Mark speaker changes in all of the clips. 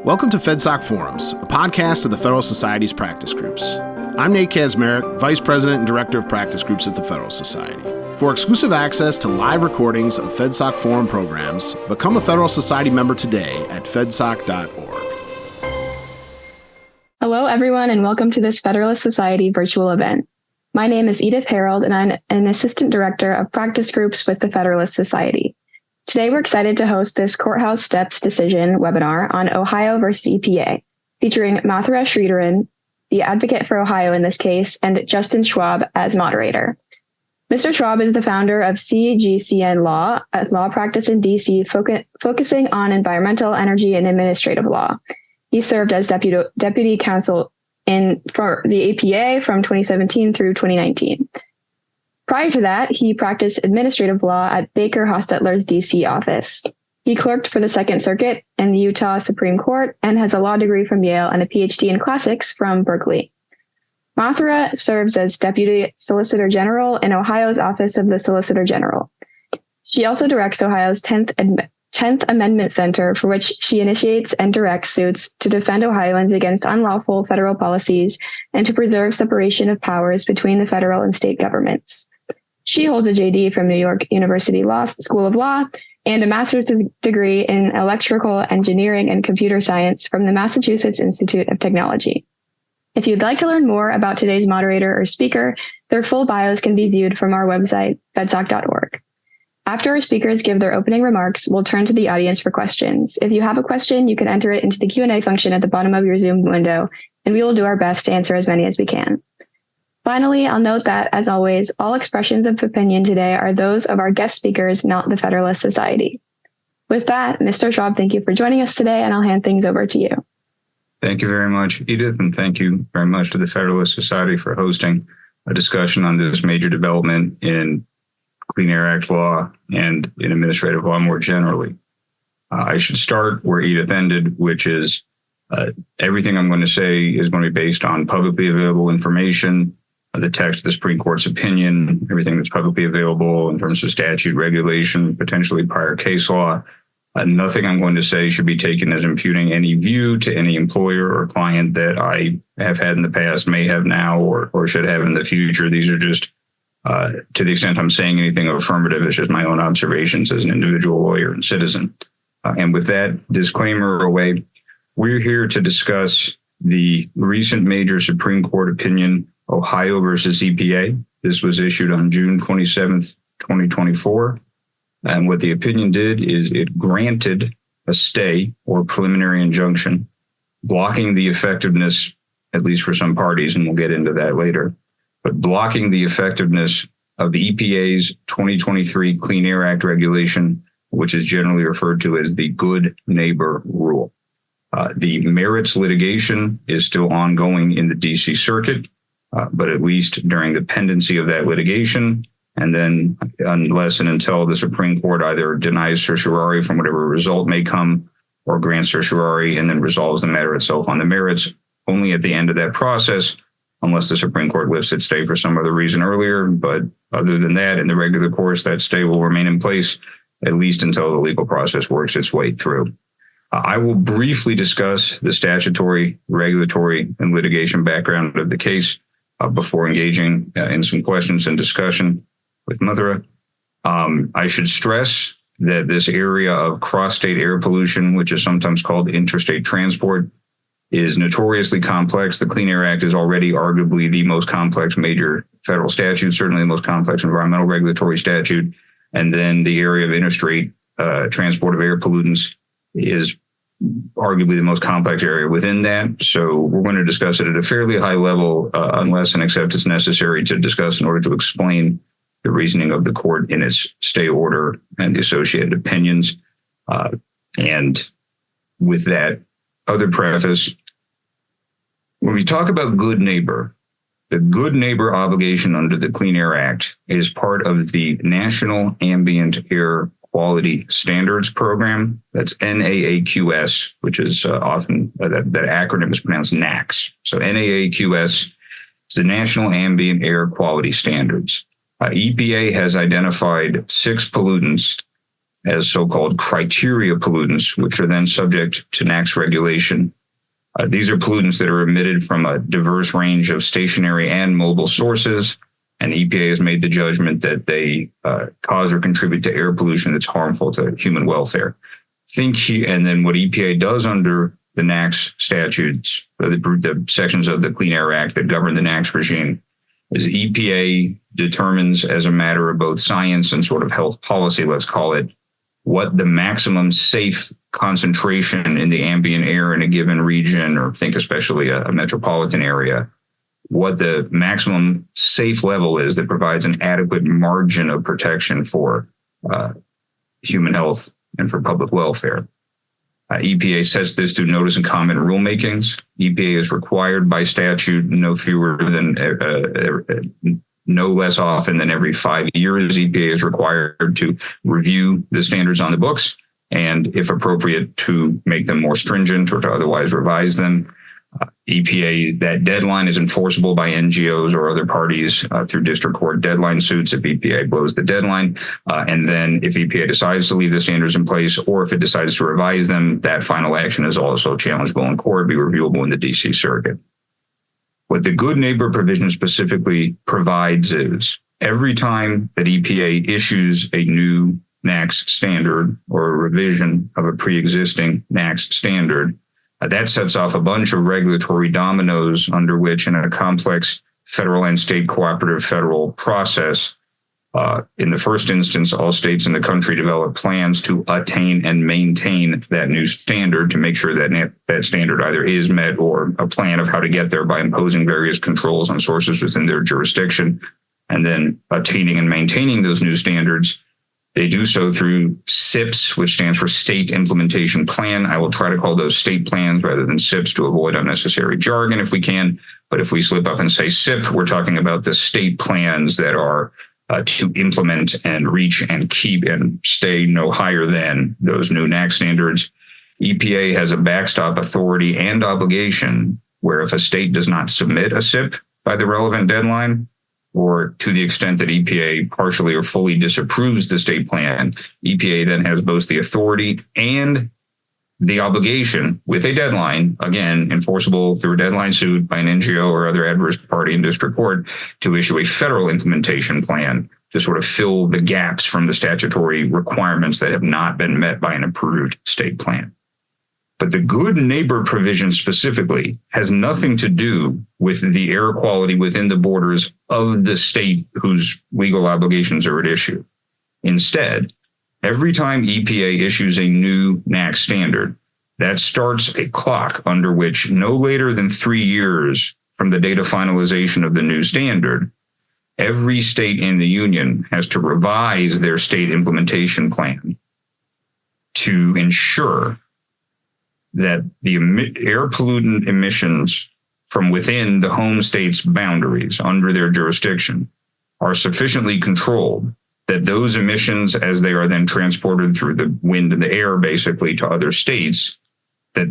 Speaker 1: Welcome to FedSoc Forums, a podcast of the Federalist Society's practice groups. I'm Nate Kazmarek, Vice President and Director of Practice Groups at the Federalist Society. For exclusive access to live recordings of FedSoc Forum programs, become a Federalist Society member today at fedsoc.org.
Speaker 2: Hello, everyone, and welcome to this Federalist Society virtual event. My name is Edith Harold, and I'm an Assistant Director of Practice Groups with the Federalist Society. Today, we're excited to host this Courthouse Steps Decision webinar on Ohio versus EPA, featuring Mathura Sridharan, the advocate for Ohio in this case, and Justin Schwab as moderator. Mr. Schwab is the founder of CGCN Law, a law practice in D.C. focusing on environmental, energy, and administrative law. He served as deputy counsel for the EPA from 2017 through 2019. Prior to that, he practiced administrative law at Baker Hostetler's D.C. office. He clerked for the Second Circuit and the Utah Supreme Court and has a law degree from Yale and a PhD in classics from Berkeley. Mathura serves as Deputy Solicitor General in Ohio's Office of the Solicitor General. She also directs Ohio's 10th Amendment Center, for which she initiates and directs suits to defend Ohioans against unlawful federal policies and to preserve separation of powers between the federal and state governments. She holds a JD from New York University School of Law and a master's degree in electrical engineering and computer science from the Massachusetts Institute of Technology. If you'd like to learn more about today's moderator or speaker, their full bios can be viewed from our website, fedsoc.org. After our speakers give their opening remarks, we'll turn to the audience for questions. If you have a question, you can enter it into the Q&A function at the bottom of your Zoom window, and we will do our best to answer as many as we can. Finally, I'll note that, as always, all expressions of opinion today are those of our guest speakers, not the Federalist Society. With that, Mr. Schwab, thank you for joining us today, and I'll hand things over to you.
Speaker 3: Thank you very much, Edith, and thank you very much to the Federalist Society for hosting a discussion on this major development in Clean Air Act law and in administrative law more generally. I should start where Edith ended, which is everything I'm going to say is going to be based on publicly available information, the text of the Supreme Court's opinion, everything that's publicly available in terms of statute, regulation, potentially prior case law. Nothing I'm going to say should be taken as imputing any view to any employer or client that I have had in the past, may have now, or should have in the future. These are just, to the extent I'm saying anything affirmative, it's just my own observations as an individual lawyer and citizen. And with that disclaimer away, we're here to discuss the recent major Supreme Court opinion, Ohio versus EPA. This was issued on June 27th, 2024. And what the opinion did is it granted a stay or preliminary injunction, blocking the effectiveness, at least for some parties, and we'll get into that later, but blocking the effectiveness of the EPA's 2023 Clean Air Act regulation, which is generally referred to as the Good Neighbor Rule. The merits litigation is still ongoing in the DC Circuit, but at least during the pendency of that litigation, and then unless and until the Supreme Court either denies certiorari from whatever result may come or grants certiorari and then resolves the matter itself on the merits, only at the end of that process, unless the Supreme Court lifts its stay for some other reason earlier. But other than that, in the regular course, that stay will remain in place at least until the legal process works its way through. I will briefly discuss the statutory, regulatory, and litigation background of the case before engaging in some questions and discussion with Mathura. I should stress that this area of cross-state air pollution, which is sometimes called interstate transport, is notoriously complex. The Clean Air Act is already arguably the most complex major federal statute, certainly the most complex environmental regulatory statute. And then the area of interstate transport of air pollutants is arguably the most complex area within that. So we're going to discuss it at a fairly high level, unless and except it's necessary to discuss in order to explain the reasoning of the court in its stay order and the associated opinions. And with that other preface, when we talk about good neighbor, the good neighbor obligation under the Clean Air Act is part of the National Ambient Air Quality Standards Program. That's NAAQS, which is often, that acronym is pronounced NAAQS. So NAAQS is the National Ambient Air Quality Standards. EPA has identified 6 pollutants as so-called criteria pollutants, which are then subject to NAAQS regulation. These are pollutants that are emitted from a diverse range of stationary and mobile sources, and the EPA has made the judgment that they cause or contribute to air pollution that's harmful to human welfare. And then what EPA does under the NAAQS statutes, the sections of the Clean Air Act that govern the NAAQS regime, is EPA determines as a matter of both science and sort of health policy, let's call it, what the maximum safe concentration in the ambient air in a given region, or think especially a metropolitan area, what the maximum safe level is that provides an adequate margin of protection for human health and for public welfare. EPA sets this through notice and comment rulemakings. EPA is required by statute no less often than every 5 years. EPA is required to review the standards on the books and, if appropriate, to make them more stringent or to otherwise revise them. EPA, that deadline is enforceable by NGOs or other parties through district court deadline suits if EPA blows the deadline. And then if EPA decides to leave the standards in place, or if it decides to revise them, that final action is also challengeable in court, be reviewable in the DC Circuit. What the good neighbor provision specifically provides is every time that EPA issues a new NAAQS standard or a revision of a pre-existing NAAQS standard, that sets off a bunch of regulatory dominoes under which, in a complex federal and state cooperative federal process, in the first instance, all states in the country develop plans to attain and maintain that new standard, to make sure that that standard either is met, or a plan of how to get there by imposing various controls on sources within their jurisdiction, and then attaining and maintaining those new standards. They do so through SIPs, which stands for State Implementation Plan. I will try to call those state plans rather than SIPs to avoid unnecessary jargon if we can. But if we slip up and say SIP, we're talking about the state plans that are to implement and reach and keep and stay no higher than those new NAAQS standards. EPA has a backstop authority and obligation where if a state does not submit a SIP by the relevant deadline, or to the extent that EPA partially or fully disapproves the state plan, EPA then has both the authority and the obligation, with a deadline, again, enforceable through a deadline suit by an NGO or other adverse party in district court, to issue a federal implementation plan to sort of fill the gaps from the statutory requirements that have not been met by an approved state plan. But the good neighbor provision specifically has nothing to do with the air quality within the borders of the state whose legal obligations are at issue. Instead, every time EPA issues a new NAAQS standard, that starts a clock under which no later than 3 years from the date of finalization of the new standard, every state in the union has to revise their state implementation plan to ensure that the air pollutant emissions from within the home state's boundaries under their jurisdiction are sufficiently controlled that those emissions, as they are then transported through the wind and the air basically to other states, that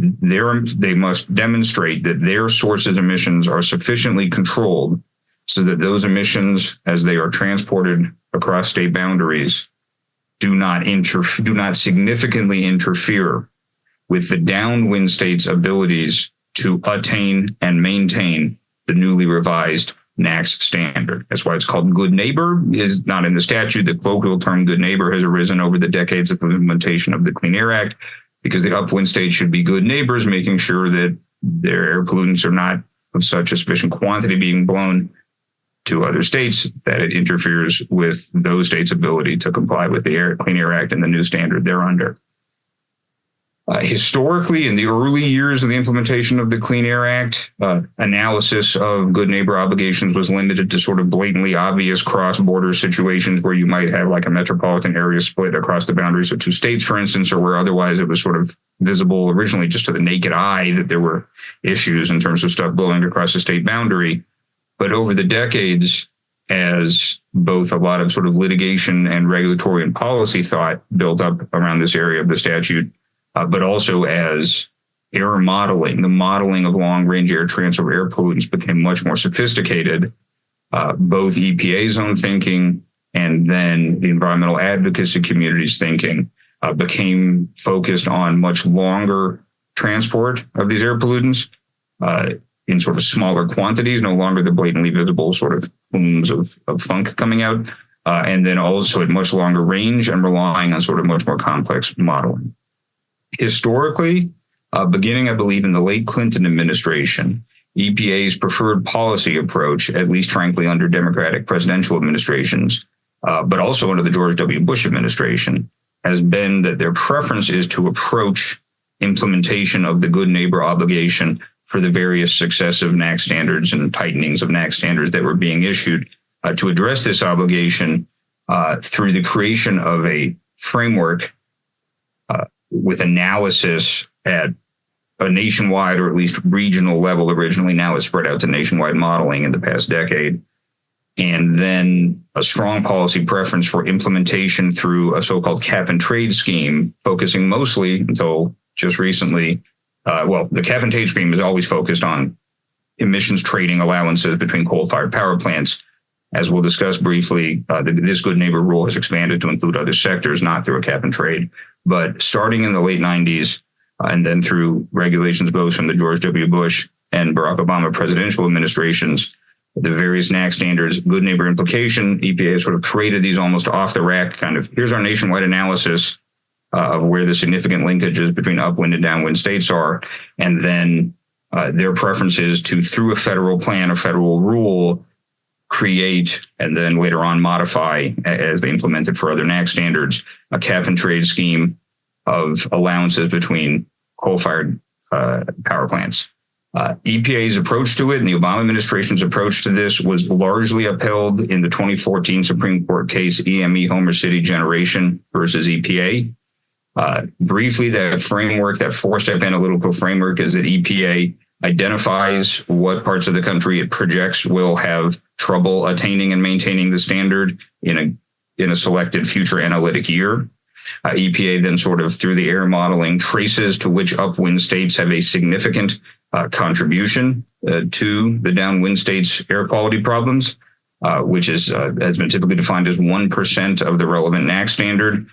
Speaker 3: they must demonstrate that their sources' emissions are sufficiently controlled so that those emissions, as they are transported across state boundaries, do not significantly interfere with the downwind state's abilities to attain and maintain the newly revised NAAQS standard. That's why it's called good neighbor. Is not in the statute. The colloquial term good neighbor has arisen over the decades of the implementation of the Clean Air Act, because the upwind states should be good neighbors, making sure that their air pollutants are not of such a sufficient quantity being blown to other states that it interferes with those states' ability to comply with the Clean Air Act and the new standard thereunder. Historically, in the early years of the implementation of the Clean Air Act, analysis of good neighbor obligations was limited to sort of blatantly obvious cross-border situations where you might have like a metropolitan area split across the boundaries of two states, for instance, or where otherwise it was sort of visible originally just to the naked eye that there were issues in terms of stuff blowing across the state boundary. But over the decades, as both a lot of sort of litigation and regulatory and policy thought built up around this area of the statute, but also as air modeling, the modeling of long-range air transfer air pollutants became much more sophisticated, both EPA's own thinking and then the environmental advocacy community's thinking became focused on much longer transport of these air pollutants in sort of smaller quantities, no longer the blatantly visible sort of plumes of funk coming out, and then also at much longer range and relying on sort of much more complex modeling. Historically, beginning, I believe, in the late Clinton administration, EPA's preferred policy approach, at least frankly under Democratic presidential administrations, but also under the George W. Bush administration, has been that their preference is to approach implementation of the good neighbor obligation for the various successive NAAQS standards and tightenings of NAAQS standards that were being issued to address this obligation through the creation of a framework with analysis at a nationwide or at least regional level originally. Now it's spread out to nationwide modeling in the past decade. And then a strong policy preference for implementation through a so-called cap and trade scheme, focusing mostly until just recently. The cap and trade scheme is always focused on emissions trading allowances between coal-fired power plants. As we'll discuss briefly, this good neighbor rule has expanded to include other sectors, not through a cap and trade. But starting in the late 90s, and then through regulations both from the George W. Bush and Barack Obama presidential administrations, the various NAAQS standards, good neighbor implication, EPA sort of created these almost off-the-rack kind of, here's our nationwide analysis of where the significant linkages between upwind and downwind states are, and then their preference is to, through a federal plan, a federal rule, create and then later on modify, as they implemented for other NAAQS standards, a cap and trade scheme of allowances between coal-fired power plants. EPA's approach to it and the Obama administration's approach to this was largely upheld in the 2014 Supreme Court case EME Homer City Generation versus EPA. Briefly, that framework, that four-step analytical framework, is that EPA identifies what parts of the country it projects will have trouble attaining and maintaining the standard in a selected future analytic year. EPA then sort of through the air modeling traces to which upwind states have a significant contribution to the downwind states' air quality problems, which has been typically defined as 1% of the relevant NAAQS standard.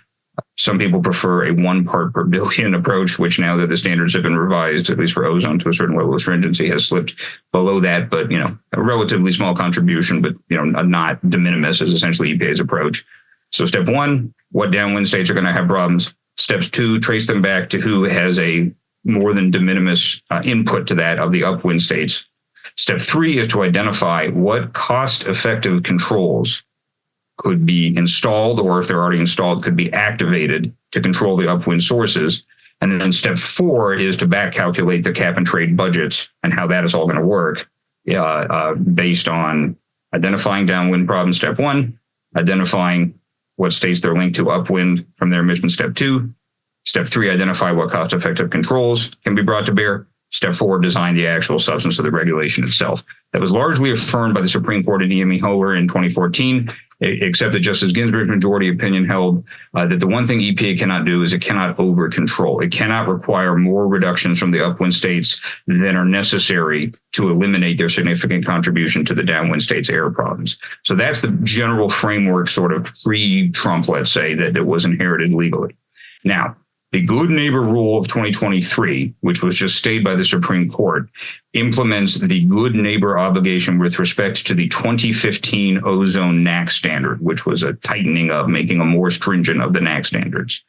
Speaker 3: Some people prefer a 1 part per billion approach, which now that the standards have been revised, at least for ozone to a certain level of stringency, has slipped below that. But, a relatively small contribution, but, not de minimis is essentially EPA's approach. So step 1, what downwind states are going to have problems. Steps 2, trace them back to who has a more than de minimis input to that of the upwind states. Step 3 is to identify what cost-effective controls could be installed, or if they're already installed, could be activated to control the upwind sources. And then step 4 is to back calculate the cap and trade budgets and how that is all going to work based on identifying downwind problems, step 1, identifying what states they're linked to upwind from their emission, step 2. Step 3, identify what cost-effective controls can be brought to bear. Step 4, design the actual substance of the regulation itself. That was largely affirmed by the Supreme Court in EME Homer in 2014, except that Justice Ginsburg's majority opinion held that the one thing EPA cannot do is it cannot over-control. It cannot require more reductions from the upwind states than are necessary to eliminate their significant contribution to the downwind states' air problems. So that's the general framework, sort of pre-Trump, let's say, that was inherited legally. Now, the Good Neighbor Rule of 2023, which was just stayed by the Supreme Court, implements the Good Neighbor obligation with respect to the 2015 ozone NAAQS standard, which was a tightening of, making a more stringent of the NAAQS standards.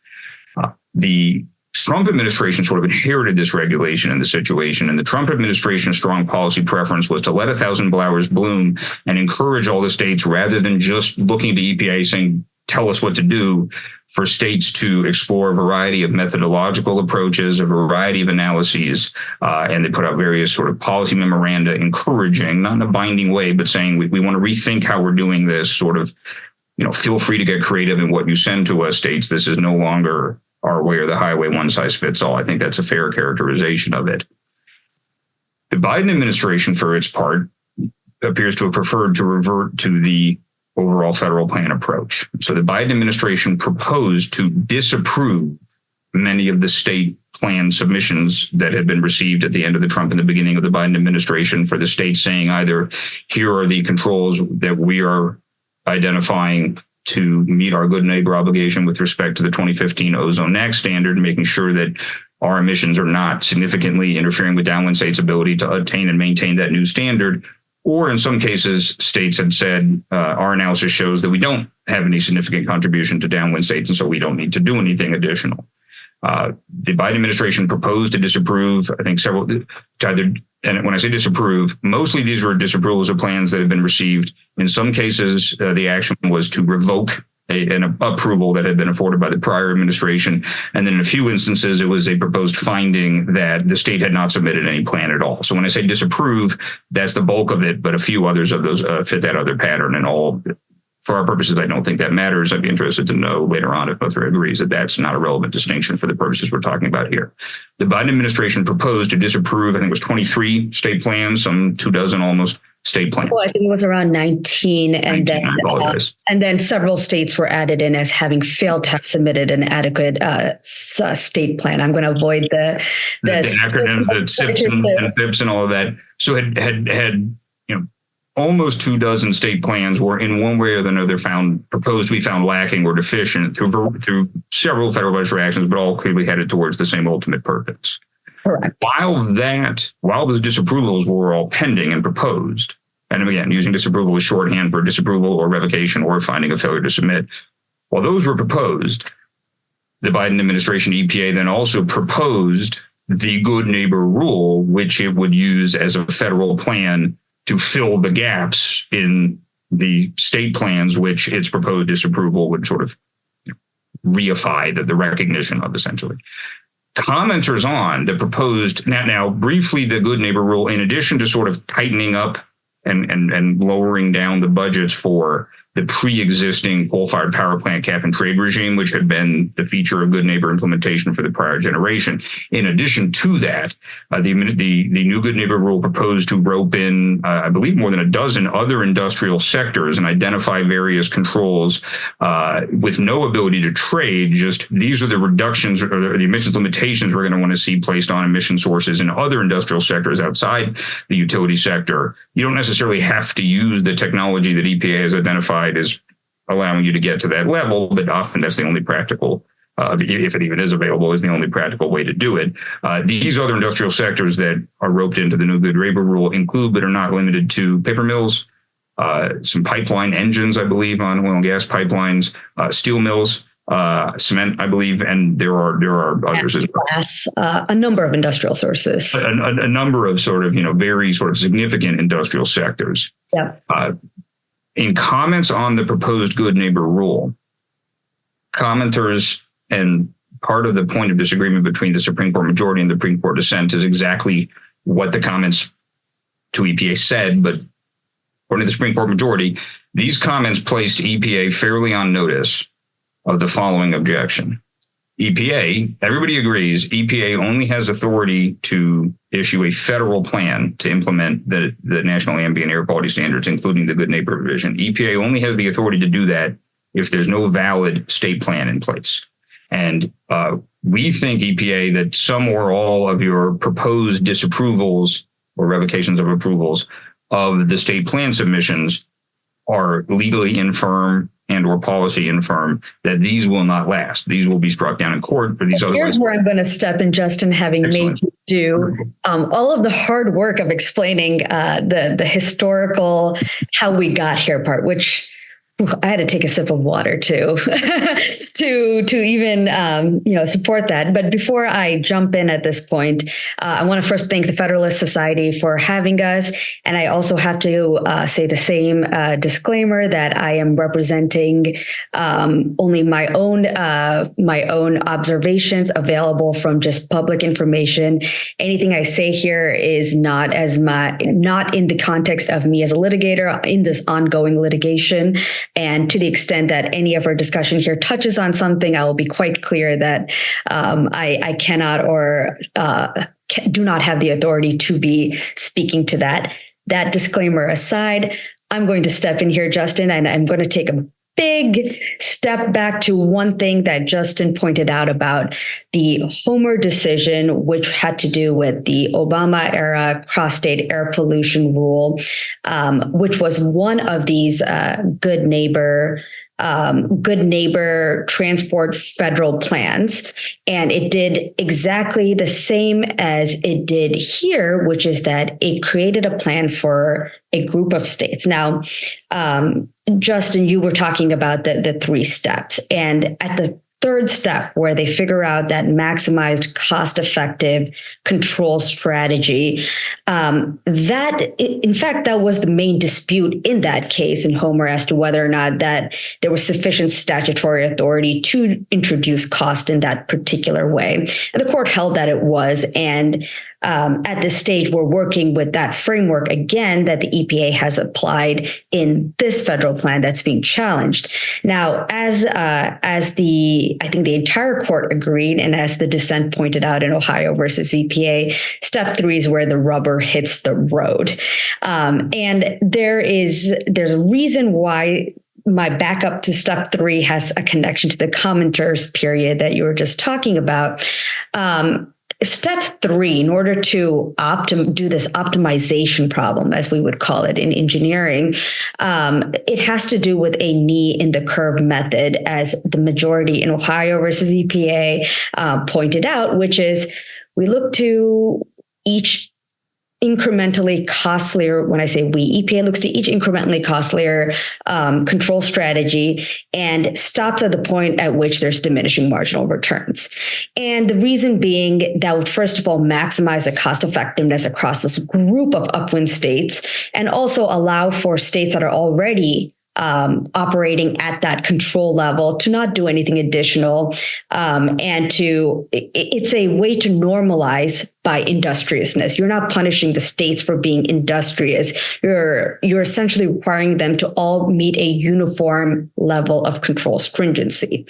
Speaker 3: The Trump administration sort of inherited this regulation and the situation, and the Trump administration's strong policy preference was to let 1,000 flowers bloom and encourage all the states, rather than just looking to EPA saying, tell us what to do, for states to explore a variety of methodological approaches, a variety of analyses, and they put out various sort of policy memoranda encouraging, not in a binding way, but saying we want to rethink how we're doing this, sort of, feel free to get creative in what you send to us, states. This is no longer our way or the highway, one size fits all. I think that's a fair characterization of it. The Biden administration, for its part, appears to have preferred to revert to the overall federal plan approach. So the Biden administration proposed to disapprove many of the state plan submissions that had been received at the end of the Trump and the beginning of the Biden administration, for the states saying either, here are the controls that we are identifying to meet our good neighbor obligation with respect to the 2015 ozone NAC standard, making sure that our emissions are not significantly interfering with downwind states' ability to attain and maintain that new standard. Or in some cases, states have said, our analysis shows that we don't have any significant contribution to downwind states, and so we don't need to do anything additional. The Biden administration proposed to disapprove, I think several, and when I say disapprove, mostly these were disapprovals of plans that have been received. In some cases, the action was to revoke an approval that had been afforded by the prior administration. And then in a few instances, it was a proposed finding that the state had not submitted any plan at all. So when I say disapprove, that's the bulk of it, but a few others of those fit that other pattern. And all, for our purposes, I don't think that matters. I'd be interested to know later on if both agrees that that's not a relevant distinction for the purposes we're talking about here. The Biden administration proposed to disapprove, I think it was 23 state plans, some 24 almost state plans.
Speaker 4: Well, I think it was around 19, and 19, and then several states were added in as having failed to have submitted an adequate state plan. I'm going to avoid the acronyms, the SIPs and FIPs and all of that. So had almost 24 state plans were in one way or another proposed to be found lacking or deficient through several federal budgetary actions, but all clearly headed towards the same ultimate purpose. Correct. While those disapprovals were all pending and proposed, and again, using disapproval as shorthand for disapproval or revocation or finding a failure to submit, while those were proposed, the Biden administration EPA then also proposed the good neighbor rule, which it would use as a federal plan to fill the gaps in the state plans, which its proposed disapproval would sort of reify the recognition of, essentially. Commenters on the proposed, now briefly, the good neighbor rule, in addition to sort of tightening up and lowering down the budgets for the pre-existing coal-fired power plant cap and trade regime, which had been the feature of good neighbor implementation for the prior generation. In addition to that, the new good neighbor rule proposed to rope in, I believe, more than a dozen other industrial sectors and identify various controls with no ability to trade. Just these are the reductions or the emissions limitations we're going to want to see placed on emission sources in other industrial sectors outside the utility sector. You don't necessarily have to use the technology that EPA has identified as allowing you to get to that level, but often that's the only practical, if it even is available, is the only practical way to do it. These other industrial sectors that are roped into the new good neighbor rule include, but are not limited to, paper mills, some pipeline engines, I believe, on oil and gas pipelines, steel mills, cement, I believe, and there are others as well. Glass, a number of industrial sources.
Speaker 3: A number of sort of, very sort of significant industrial sectors.
Speaker 4: Yeah.
Speaker 3: In comments on the proposed good neighbor rule, commenters, and part of the point of disagreement between the Supreme Court majority and the Supreme Court dissent is exactly what the comments to EPA said, but according to the Supreme Court majority, these comments placed EPA fairly on notice of the following objection. EPA, everybody agrees, EPA only has authority to issue a federal plan to implement the National Ambient Air Quality Standards, including the Good Neighbor provision. EPA only has the authority to do that if there's no valid state plan in place. And we think, EPA, that some or all of your proposed disapprovals or revocations of approvals of the state plan submissions are legally infirm and or policy infirm, that these will not last. These will be struck down in court for these other.
Speaker 4: Here's where I'm going to step in, Justin, having made you do all of the hard work of explaining the historical how we got here part, which I had to take a sip of water too, to even support that. But before I jump in at this point, I want to first thank the Federalist Society for having us, and I also have to say the same disclaimer that I am representing only my own observations available from just public information. Anything I say here is not in the context of me as a litigator in this ongoing litigation. And to the extent that any of our discussion here touches on something, I will be quite clear that I cannot or do not have the authority to be speaking to that. That disclaimer aside, I'm going to step in here, Justin, and I'm going to take a big step back to one thing that Justin pointed out about the Homer decision, which had to do with the Obama era cross-state air pollution rule, which was one of these good neighbor good neighbor transport federal plans. And it did exactly the same as it did here, which is that it created a plan for a group of states. Now, Justin, you were talking about the 3 steps. And at the third step, where they figure out that maximized cost-effective control strategy, that was the main dispute in that case in Homer as to whether or not that there was sufficient statutory authority to introduce cost in that particular way. And the court held that it was. And at this stage, we're working with that framework again that the EPA has applied in this federal plan that's being challenged. Now, as I think the entire court agreed, and as the dissent pointed out in Ohio versus EPA, step 3 is where the rubber hits the road, and there's a reason why. My backup to step 3 has a connection to the commenters period that you were just talking about. Step 3, in order to do this optimization problem, as we would call it in engineering, it has to do with a knee in the curve method, as the majority in Ohio versus EPA pointed out, which is we look to each incrementally costlier, when I say we, EPA looks to each incrementally costlier control strategy and stops at the point at which there's diminishing marginal returns. And the reason being that would, first of all, maximize the cost effectiveness across this group of upwind states, and also allow for states that are already operating at that control level to not do anything additional, and it's a way to normalize by industriousness. You're not punishing the states for being industrious. You're essentially requiring them to all meet a uniform level of control stringency.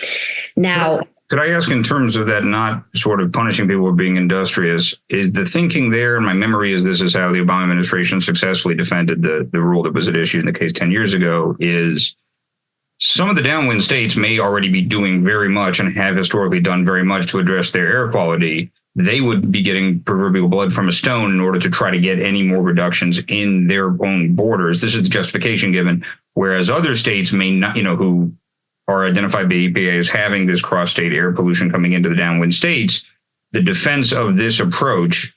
Speaker 4: Now,
Speaker 3: could I ask, in terms of that, not sort of punishing people for being industrious, is the thinking there, and my memory is this is how the Obama administration successfully defended the rule that was at issue in the case 10 years ago, is some of the downwind states may already be doing very much and have historically done very much to address their air quality. They would be getting proverbial blood from a stone in order to try to get any more reductions in their own borders. This is the justification given, whereas other states may not, who are identified by EPA as having this cross-state air pollution coming into the downwind states, the defense of this approach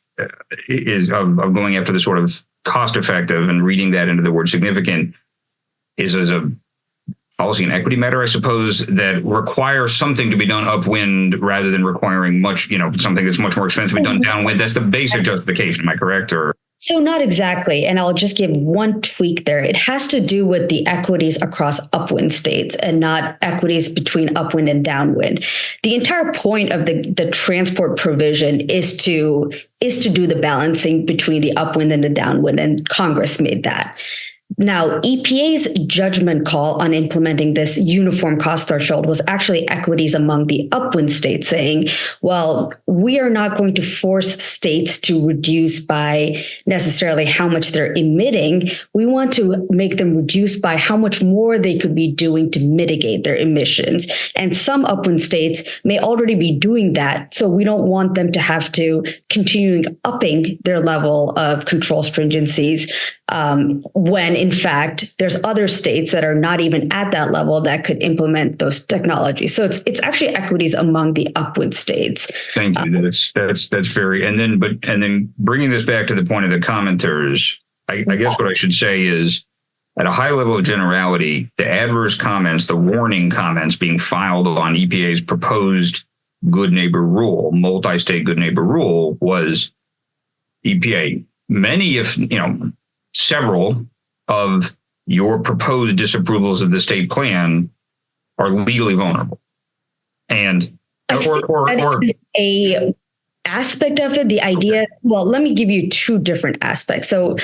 Speaker 3: is of going after the sort of cost-effective and reading that into the word significant is as a policy and equity matter, I suppose, that requires something to be done upwind rather than requiring much, something that's much more expensive to be done downwind. That's the basic justification. Am I correct? Or
Speaker 4: so not exactly. And I'll just give one tweak there. It has to do with the equities across upwind states and not equities between upwind and downwind. The entire point of the transport provision is to do the balancing between the upwind and the downwind, and Congress made that. Now, EPA's judgment call on implementing this uniform cost threshold was actually equities among the upwind states, saying, well, we are not going to force states to reduce by necessarily how much they're emitting. We want to make them reduce by how much more they could be doing to mitigate their emissions. And some upwind states may already be doing that. So we don't want them to have to continue upping their level of control stringencies when in fact there's other states that are not even at that level that could implement those technologies. So it's actually equities among the upwind states.
Speaker 3: Thank you. That's very, and then bringing this back to the point of the commenters, I guess what I should say is, at a high level of generality, the adverse comments, the warning comments being filed on EPA's proposed good neighbor rule, multi-state good neighbor rule, was EPA, many, if several of your proposed disapprovals of the state plan are legally vulnerable. And or
Speaker 4: a aspect of it, the idea, well, let me give you two different aspects. So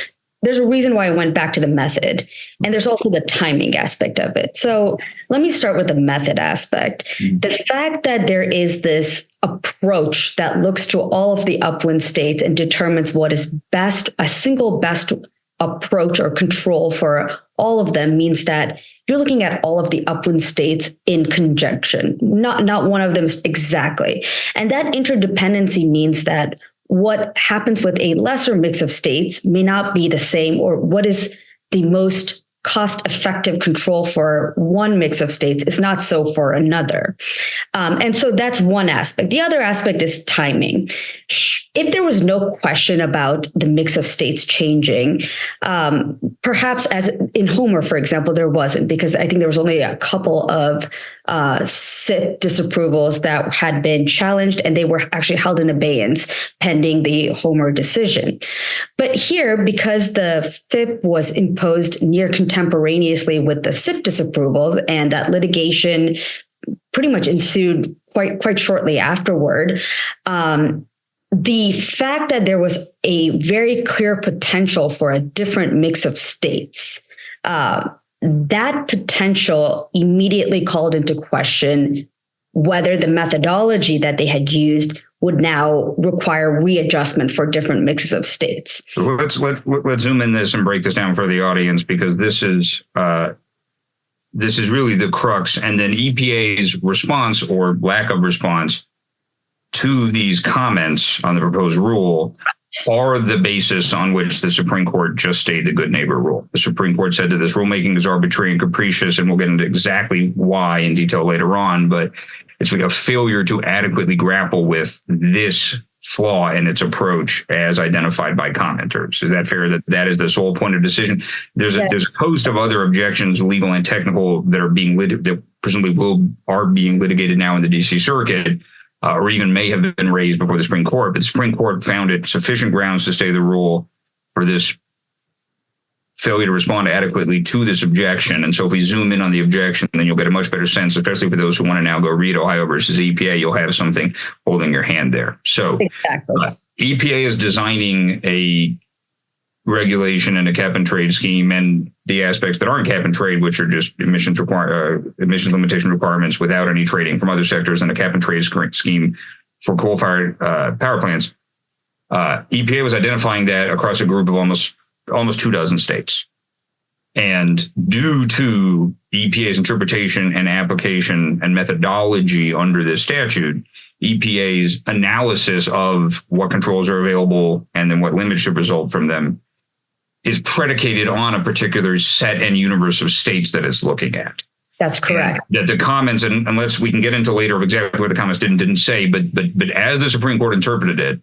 Speaker 4: there's a reason why I went back to the method, and there's also the timing aspect of it. So let me start with the method aspect. The fact that there is this approach that looks to all of the upwind states and determines what is best, a single best approach or control for all of them, means that you're looking at all of the upwind states in conjunction, not one of them exactly. And that interdependency means that what happens with a lesser mix of states may not be the same, or what is the most cost-effective control for one mix of states is not so for another. And so that's one aspect. The other aspect is timing. If there was no question about the mix of states changing, perhaps as in Homer, for example, there wasn't, because I think there was only a couple of SIP disapprovals that had been challenged, and they were actually held in abeyance pending the Homer decision. But here, because the FIP was imposed near contemporaneously with the SIP disapprovals, and that litigation pretty much ensued quite shortly afterward, the fact that there was a very clear potential for a different mix of states, that potential immediately called into question whether the methodology that they had used would now require readjustment for different mixes of states.
Speaker 3: Let's zoom in this and break this down for the audience, because this is really the crux. And then EPA's response or lack of response to these comments on the proposed rule are the basis on which the Supreme Court just stated the good neighbor rule. The Supreme Court said that this rulemaking is arbitrary and capricious, and we'll get into exactly why in detail later on, but it's like a failure to adequately grapple with this flaw in its approach as identified by commenters. Is that fair, that is the sole point of decision? There's a host of other objections, legal and technical, that are that presumably are being litigated now in the DC Circuit, or even may have been raised before the Supreme Court. But the Supreme Court found it sufficient grounds to stay the rule for this failure to respond adequately to this objection. And so if we zoom in on the objection, then you'll get a much better sense, especially for those who want to now go read Ohio versus EPA, you'll have something holding your hand there. So exactly. EPA is designing a regulation and a cap and trade scheme, and the aspects that aren't cap and trade, which are just emissions limitation requirements without any trading from other sectors, and a cap and trade scheme for coal-fired power plants. EPA was identifying that across a group of almost 24 states. And due to EPA's interpretation and application and methodology under this statute, EPA's analysis of what controls are available and then what limits should result from them is predicated on a particular set and universe of states that it's looking at.
Speaker 4: That's correct.
Speaker 3: And that the comments, and unless we can get into later of exactly what the comments didn't say, but as the Supreme Court interpreted it,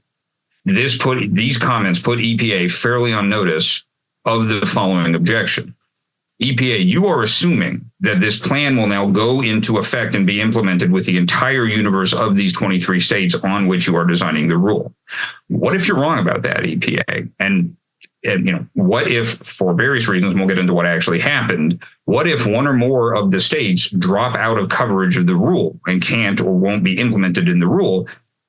Speaker 3: these comments put EPA fairly on notice of the following objection. EPA, you are assuming that this plan will now go into effect and be implemented with the entire universe of these 23 states on which you are designing the rule. What if you're wrong about that, EPA? And what if, for various reasons, and we'll get into what actually happened, what if one or more of the states drop out of coverage of the rule and can't or won't be implemented in the rule?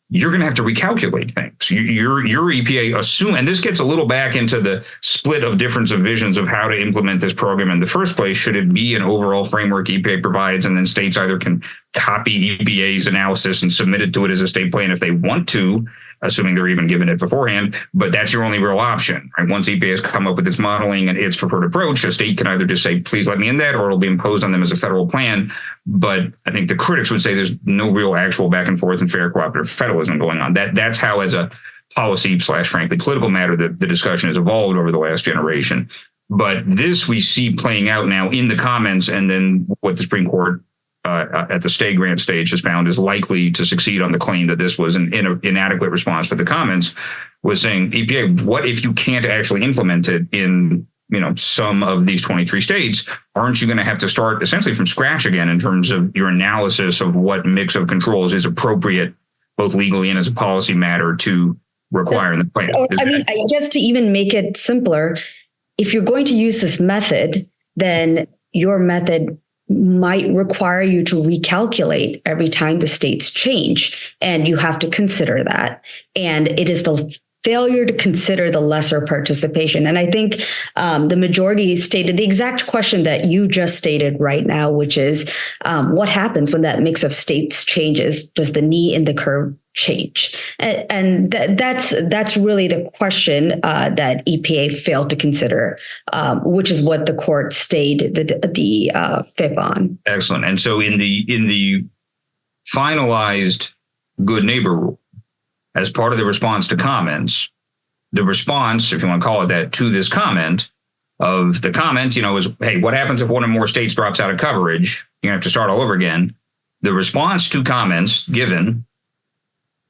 Speaker 3: You're going to have to recalculate things. Your EPA assume, and this gets a little back into the split of difference of visions of how to implement this program in the first place. Should it be an overall framework EPA provides, and then states either can copy EPA's analysis and submit it to it as a state plan if they want to, assuming they're even given it beforehand, but that's your only real option, right? Once EPA has come up with its modeling and its preferred approach, a state can either just say, please let me in that, or it'll be imposed on them as a federal plan. But I think the critics would say there's no real actual back and forth and fair cooperative federalism going on. That's how, as a policy / frankly political matter, the discussion has evolved over the last generation. But this we see playing out now in the comments, and then what the Supreme Court at the stay grant stage has found is likely to succeed on the claim that this was an inadequate response to the comments, was saying, EPA, what if you can't actually implement it in some of these 23 states? Aren't you going to have to start essentially from scratch again in terms of your analysis of what mix of controls is appropriate, both legally and as a policy matter, to require in the plan?
Speaker 4: I guess to even make it simpler, if you're going to use this method, then your method might require you to recalculate every time the states change, and you have to consider that. And it is the failure to consider the lesser participation. And I think the majority stated the exact question that you just stated right now, which is what happens when that mix of states changes? Does the knee in the curve change? And that's really the question that EPA failed to consider, which is what the court stayed the FIP on.
Speaker 3: Excellent. And so in the finalized good neighbor rule, as part of the response to comments, the response, if you want to call it that, to this comment of the comment, is, hey, what happens if one or more states drops out of coverage? You have to start all over again. The response to comments given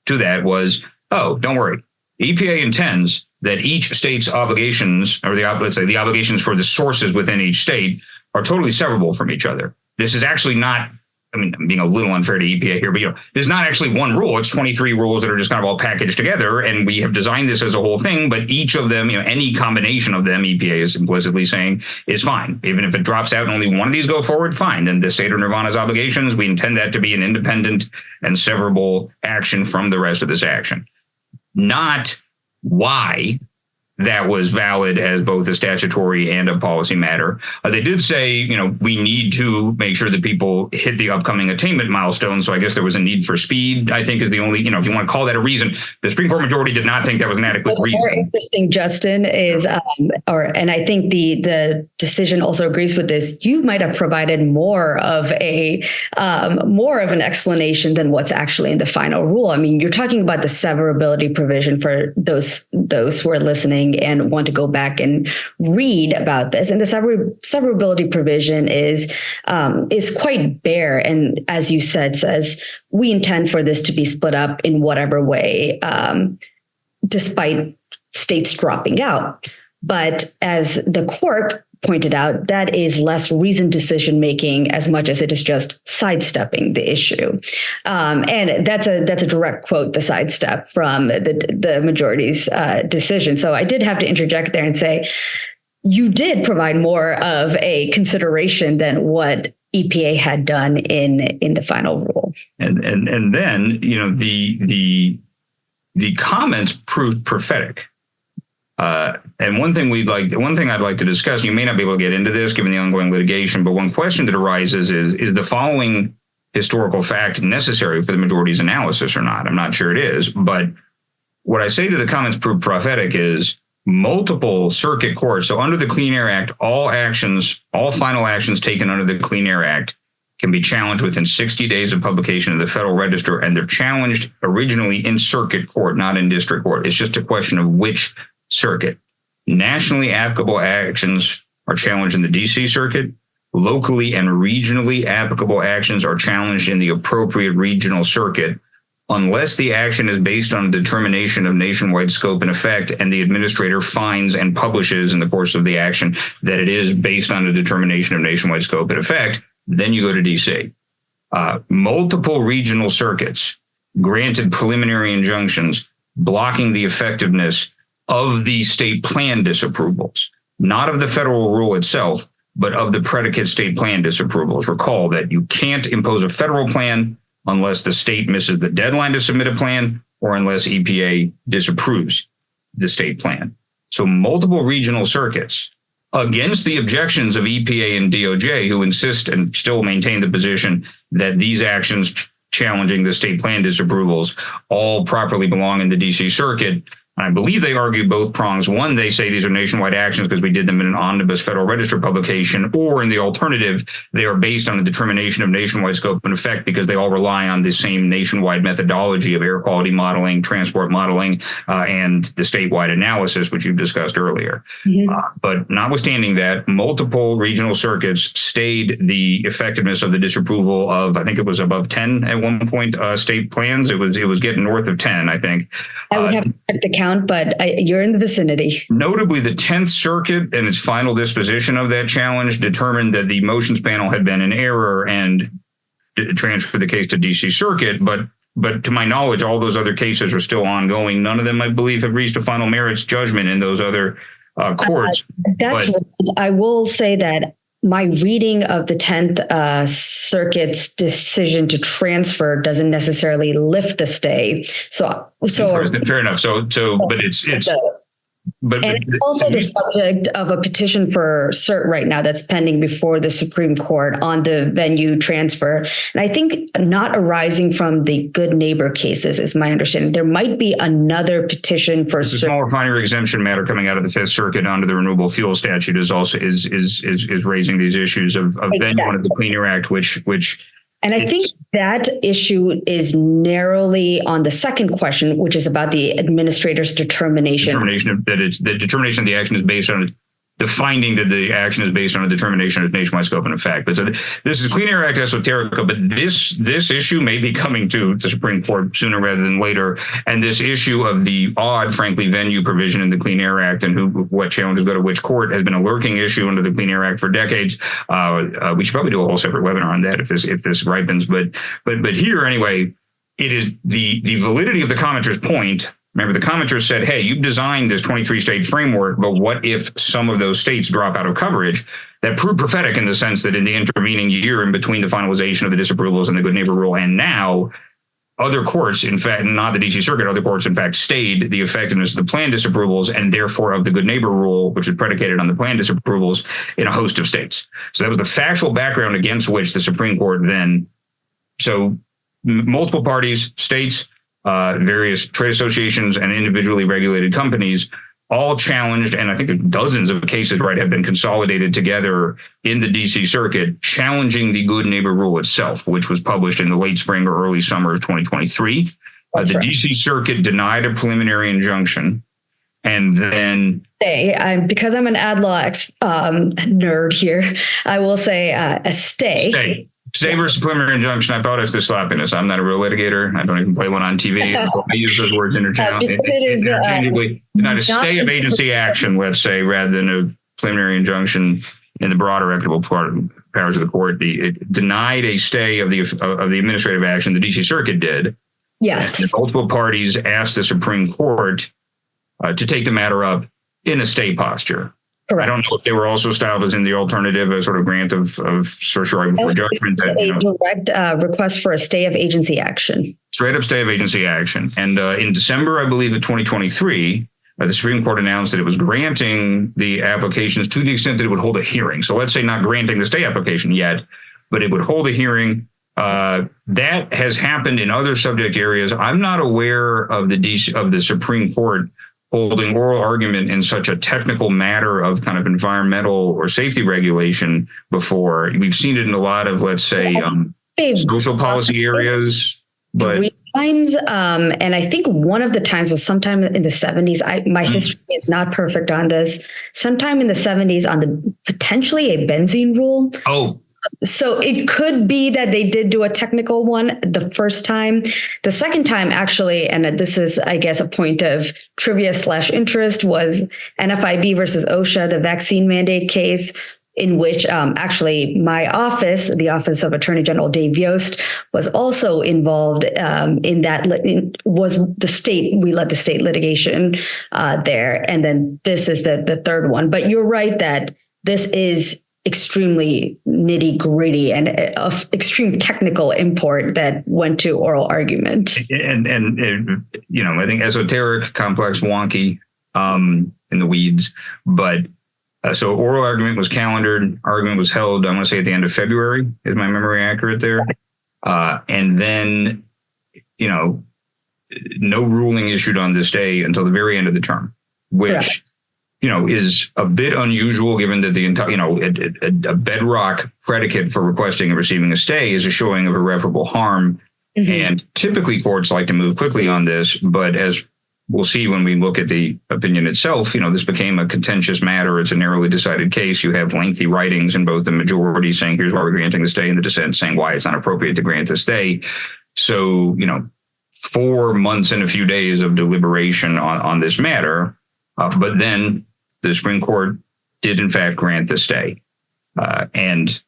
Speaker 3: to that was, oh, don't worry. EPA intends that each state's obligations, or let's say the obligations for the sources within each state, are totally severable from each other. This is actually not, I'm being a little unfair to EPA here, but there's not actually one rule. It's 23 rules that are just kind of all packaged together, and we have designed this as a whole thing. But each of them, any combination of them, EPA is implicitly saying, is fine. Even if it drops out and only one of these go forward, fine. Then the state of Nirvana's obligations, we intend that to be an independent and severable action from the rest of this action. Not why that was valid as both a statutory and a policy matter. They did say, we need to make sure that people hit the upcoming attainment milestone. So I guess there was a need for speed, I think, is the only, if you want to call that a reason. The Supreme Court majority did not think that was an adequate reason.
Speaker 4: What's more interesting, Justin, is, and I think the decision also agrees with this, you might have provided more of an explanation than what's actually in the final rule. I mean, you're talking about the severability provision for those who are listening and want to go back and read about this. And the severability provision is quite bare. And as you said, says, we intend for this to be split up in whatever way, despite states dropping out. But as the court pointed out, that is less reasoned decision making as much as it is just sidestepping the issue. And that's a direct quote, the sidestep from the majority's decision. So I did have to interject there and say, you did provide more of a consideration than what EPA had done in the final rule.
Speaker 3: And then, the comments proved prophetic. And one thing I'd like to discuss, you may not be able to get into this given the ongoing litigation, but one question that arises is the following historical fact necessary for the majority's analysis or not? I'm not sure it is, but what I say that the comments prove prophetic is multiple circuit courts. So under the Clean Air Act, all final actions taken under the Clean Air Act can be challenged within 60 days of publication in the Federal Register, and they're challenged originally in circuit court, not in district court. It's just a question of which circuit. Nationally applicable actions are challenged in the DC circuit. Locally and regionally applicable actions are challenged in the appropriate regional circuit, unless the action is based on a determination of nationwide scope and effect, and the administrator finds and publishes in the course of the action that it is based on a determination of nationwide scope and effect. Then you go to DC. Multiple regional circuits granted preliminary injunctions blocking the effectiveness of the state plan disapprovals, not of the federal rule itself, but of the predicate state plan disapprovals. Recall that you can't impose a federal plan unless the state misses the deadline to submit a plan or unless EPA disapproves the state plan. So multiple regional circuits, against the objections of EPA and DOJ, who insist and still maintain the position that these actions challenging the state plan disapprovals all properly belong in the DC circuit. I believe they argue both prongs. One, they say these are nationwide actions because we did them in an omnibus Federal Register publication, or in the alternative, they are based on a determination of nationwide scope and effect because they all rely on the same nationwide methodology of air quality modeling, transport modeling, and the statewide analysis, which you've discussed earlier. Mm-hmm. But notwithstanding that, multiple regional circuits stayed the effectiveness of the disapproval of, I think it was above 10 at one point, state plans. It was getting north of 10, I think.
Speaker 4: I would have to check the count, but you're in the vicinity.
Speaker 3: Notably, the 10th Circuit and its final disposition of that challenge determined that the motions panel had been in error and transferred the case to DC Circuit. But to my knowledge, all those other cases are still ongoing. None of them, I believe, have reached a final merits judgment in those other courts.
Speaker 4: I will say that my reading of the 10th Circuit's decision to transfer doesn't necessarily lift the stay. So
Speaker 3: fair enough. But
Speaker 4: it's also the subject of a petition for cert right now that's pending before the Supreme Court on the venue transfer. And I think not arising from the good neighbor cases is my understanding. There might be another petition for
Speaker 3: cert. The small refinery exemption matter coming out of the Fifth Circuit under the renewable fuel statute is also is raising these issues of exactly. Venue under the Clean Air Act, which
Speaker 4: and I think that issue is narrowly on the second question, which is about the administrator's determination.
Speaker 3: The determination of the action is based on the finding that the action is based on a determination of nationwide scope and effect. But so this is Clean Air Act esoterica, but this issue may be coming to the Supreme Court sooner rather than later. And this issue of the odd, frankly, venue provision in the Clean Air Act and what challenges go to which court has been a lurking issue under the Clean Air Act for decades. We should probably do a whole separate webinar on that if this ripens. But here anyway, it is the validity of the commenter's point. Remember, the commenter said, hey, you've designed this 23-state framework, but what if some of those states drop out of coverage? That proved prophetic in the sense that in the intervening year in between the finalization of the disapprovals and the Good Neighbor Rule and now, other courts, in fact, not the D.C. Circuit, other courts, in fact, stayed the effectiveness of the plan disapprovals and therefore of the Good Neighbor Rule, which is predicated on the plan disapprovals in a host of states. So that was the factual background against which the Supreme Court then, so multiple parties, states, various trade associations and individually regulated companies all challenged, and I think dozens of cases, right, have been consolidated together in the DC Circuit, challenging the Good Neighbor Rule itself, which was published in the late spring or early summer of 2023. The right. DC Circuit denied a preliminary injunction, and then
Speaker 4: because I'm an ad law nerd here, I will say a stay.
Speaker 3: Stay versus preliminary injunction. I apologize for the sloppiness. I'm not a real litigator. I don't even play one on TV. I use those words interchangeably. Not a stay of agency action, let's say, rather than a preliminary injunction in the broader equitable powers of the court. It denied a stay of the administrative action. The D.C. Circuit did.
Speaker 4: Yes.
Speaker 3: And multiple parties asked the Supreme Court to take the matter up in a stay posture. Correct. I don't know if they were also styled as in the alternative, a sort of grant of certiorari before judgment.
Speaker 4: Direct request for a stay of agency action.
Speaker 3: Straight up stay of agency action. And in December, I believe, of 2023, the Supreme Court announced that it was granting the applications to the extent that it would hold a hearing. So let's say not granting the stay application yet, but it would hold a hearing. That has happened in other subject areas. I'm not aware of the Supreme Court holding oral argument in such a technical matter of kind of environmental or safety regulation before. We've seen it in a lot of, let's say, social policy areas. But
Speaker 4: 3 times, and I think one of the times was sometime in the 70s. My history is not perfect on this. Sometime in the 70s on the potentially a benzene rule.
Speaker 3: Oh.
Speaker 4: So it could be that they did do a technical one the first time. The second time, actually, and this is, I guess, a point of trivia / interest, was NFIB versus OSHA, the vaccine mandate case, in which actually my office, the Office of Attorney General Dave Yost, was also involved in that. Was the state, we led the state litigation there. And then this is the third one. But you're right that this is extremely nitty gritty and of extreme technical import that went to oral argument.
Speaker 3: And I think esoteric, complex, wonky, in the weeds. But so oral argument was calendared. Argument was held, I want to say at the end of February. Is my memory accurate there? And then, no ruling issued on this day until the very end of the term, which correct. Is a bit unusual given that the entire, a bedrock predicate for requesting and receiving a stay is a showing of irreparable harm. Mm-hmm. And typically courts like to move quickly on this, but as we'll see when we look at the opinion itself, this became a contentious matter. It's a narrowly decided case. You have lengthy writings in both the majority saying, here's why we're granting the stay, and the dissent saying why it's not appropriate to grant the stay. So, 4 months and a few days of deliberation on this matter. But then the Supreme Court did, in fact, grant the stay. And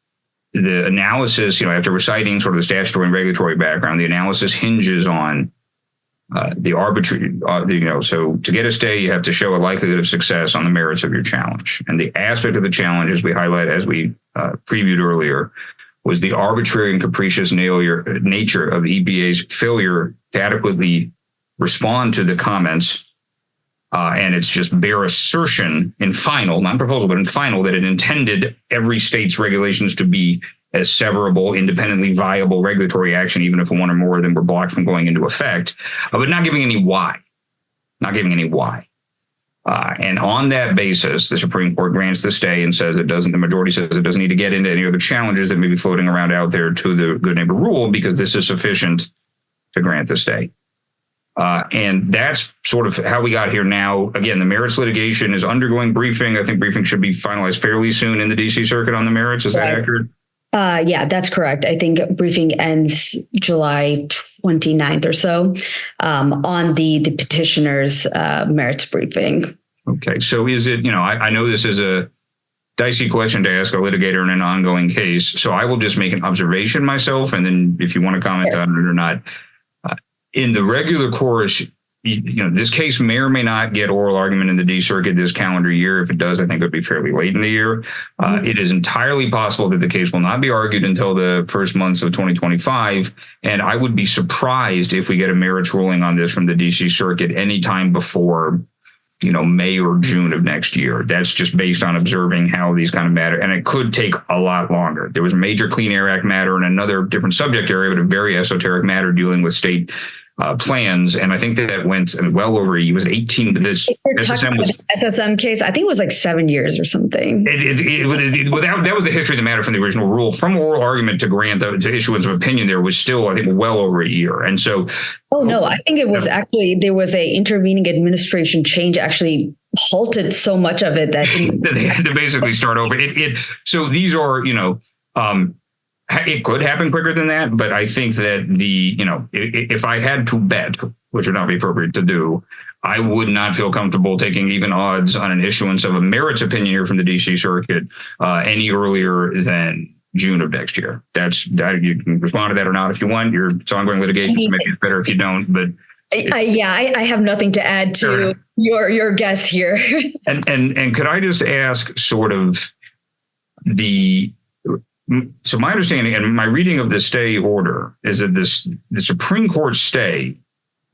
Speaker 3: the analysis, after reciting sort of the statutory and regulatory background, the analysis hinges on the arbitrary, so to get a stay, you have to show a likelihood of success on the merits of your challenge. And the aspect of the challenge, as we previewed earlier, was the arbitrary and capricious nature of the EPA's failure to adequately respond to the comments. And it's just bare assertion in final, not proposal, but in final, that it intended every state's regulations to be as severable, independently viable regulatory action, even if one or more of them were blocked from going into effect, but not giving any why. And on that basis, the Supreme Court grants the stay and says the majority says it doesn't need to get into any other challenges that may be floating around out there to the Good Neighbor Rule, because this is sufficient to grant the stay. And that's sort of how we got here now. Again, the merits litigation is undergoing briefing. I think briefing should be finalized fairly soon in the DC Circuit on the merits. Is that accurate?
Speaker 4: Yeah, that's correct. I think briefing ends July 29th or so on the petitioner's merits briefing.
Speaker 3: Okay. So is it, I know this is a dicey question to ask a litigator in an ongoing case. So I will just make an observation myself. And then if you want to comment on it or not, in the regular course, this case may or may not get oral argument in the D Circuit this calendar year. If it does, I think it would be fairly late in the year. It is entirely possible that the case will not be argued until the first months of 2025. And I would be surprised if we get a merits ruling on this from the DC Circuit anytime before, May or June of next year. That's just based on observing how these kind of matter. And it could take a lot longer. There was a major Clean Air Act matter and another different subject area, but a very esoteric matter dealing with state plans, and I think that went well over. It was 18. This
Speaker 4: SSM case, I think it was like 7 years or something.
Speaker 3: That was the history of the matter from the original rule. From oral argument to grant to issuance of opinion, there was still, I think, well over a year. And so,
Speaker 4: no, I think it was actually there was a intervening administration change actually halted so much of it that
Speaker 3: they had to basically start over. So these are, it could happen quicker than that, but I think that if I had to bet, which would not be appropriate to do, I would not feel comfortable taking even odds on an issuance of a merits opinion here from the DC Circuit any earlier than June of next year. You can respond to that or not if you want. It's ongoing litigation, so maybe it's better if you don't. But
Speaker 4: I have nothing to add to your guess here.
Speaker 3: and could I just ask sort of so my understanding and my reading of the stay order is that the Supreme Court stay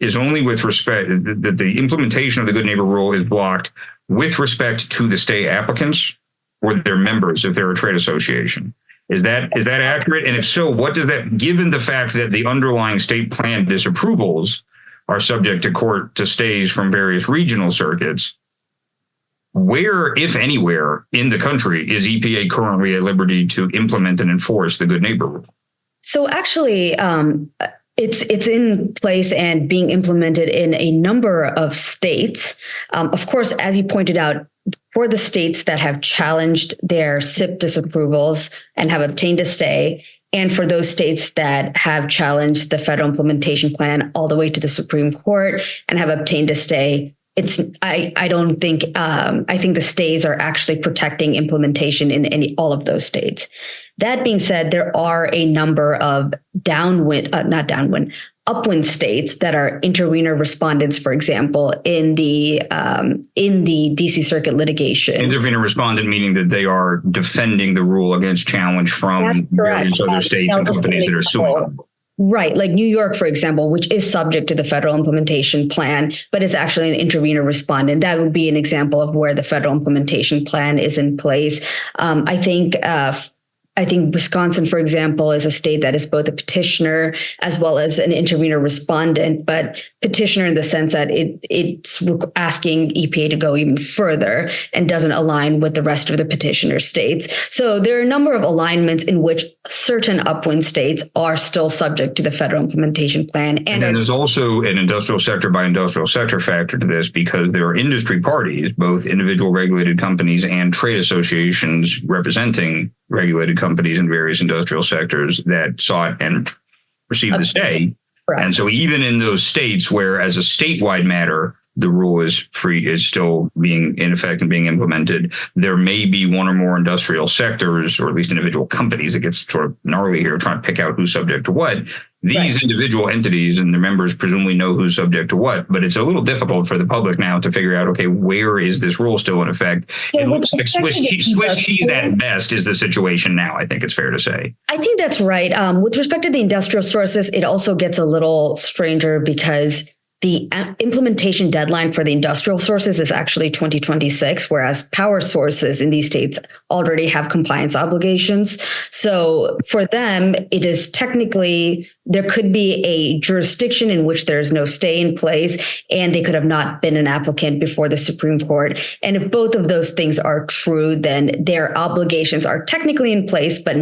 Speaker 3: is only with respect that the implementation of the Good Neighbor Rule is blocked with respect to the stay applicants or their members if they're a trade association. Is that accurate? And if so, what does that, given the fact that the underlying state plan disapprovals are subject to stays from various regional circuits, where, if anywhere, in the country is EPA currently at liberty to implement and enforce the Good Neighbor Rule?
Speaker 4: So actually, it's in place and being implemented in a number of states. Of course, as you pointed out, for the states that have challenged their SIP disapprovals and have obtained a stay, and for those states that have challenged the federal implementation plan all the way to the Supreme Court and have obtained a stay, I think the stays are actually protecting implementation in all of those states. That being said, there are a number of upwind states that are intervener respondents, for example, in the DC Circuit litigation.
Speaker 3: Intervener respondent meaning that they are defending the rule against challenge from various other states and companies that are suing them.
Speaker 4: Right. Like New York, for example, which is subject to the federal implementation plan, but is actually an intervener respondent. That would be an example of where the federal implementation plan is in place. I think Wisconsin, for example, is a state that is both a petitioner as well as an intervener respondent, but petitioner in the sense that it's asking EPA to go even further and doesn't align with the rest of the petitioner states. So there are a number of alignments in which certain upwind states are still subject to the federal implementation plan.
Speaker 3: And then there's also an industrial sector by industrial sector factor to this because there are industry parties, both individual regulated companies and trade associations representing regulated companies in various industrial sectors that sought and received the stay.
Speaker 4: Correct.
Speaker 3: And so even in those states where as a statewide matter, the rule is still being in effect and being implemented, there may be one or more industrial sectors, or at least individual companies. It gets sort of gnarly here, trying to pick out who's subject to what. These individual entities and their members presumably know who's subject to what, but it's a little difficult for the public now to figure out, okay, where is this rule still in effect? It looks like Swiss cheese at best is the situation now, I think it's fair to say.
Speaker 4: I think that's right. With respect to the industrial sources, it also gets a little stranger because the implementation deadline for the industrial sources is actually 2026, whereas power sources in these states already have compliance obligations. So for them, it is technically, there could be a jurisdiction in which there is no stay in place, and they could have not been an applicant before the Supreme Court. And if both of those things are true, then their obligations are technically in place, but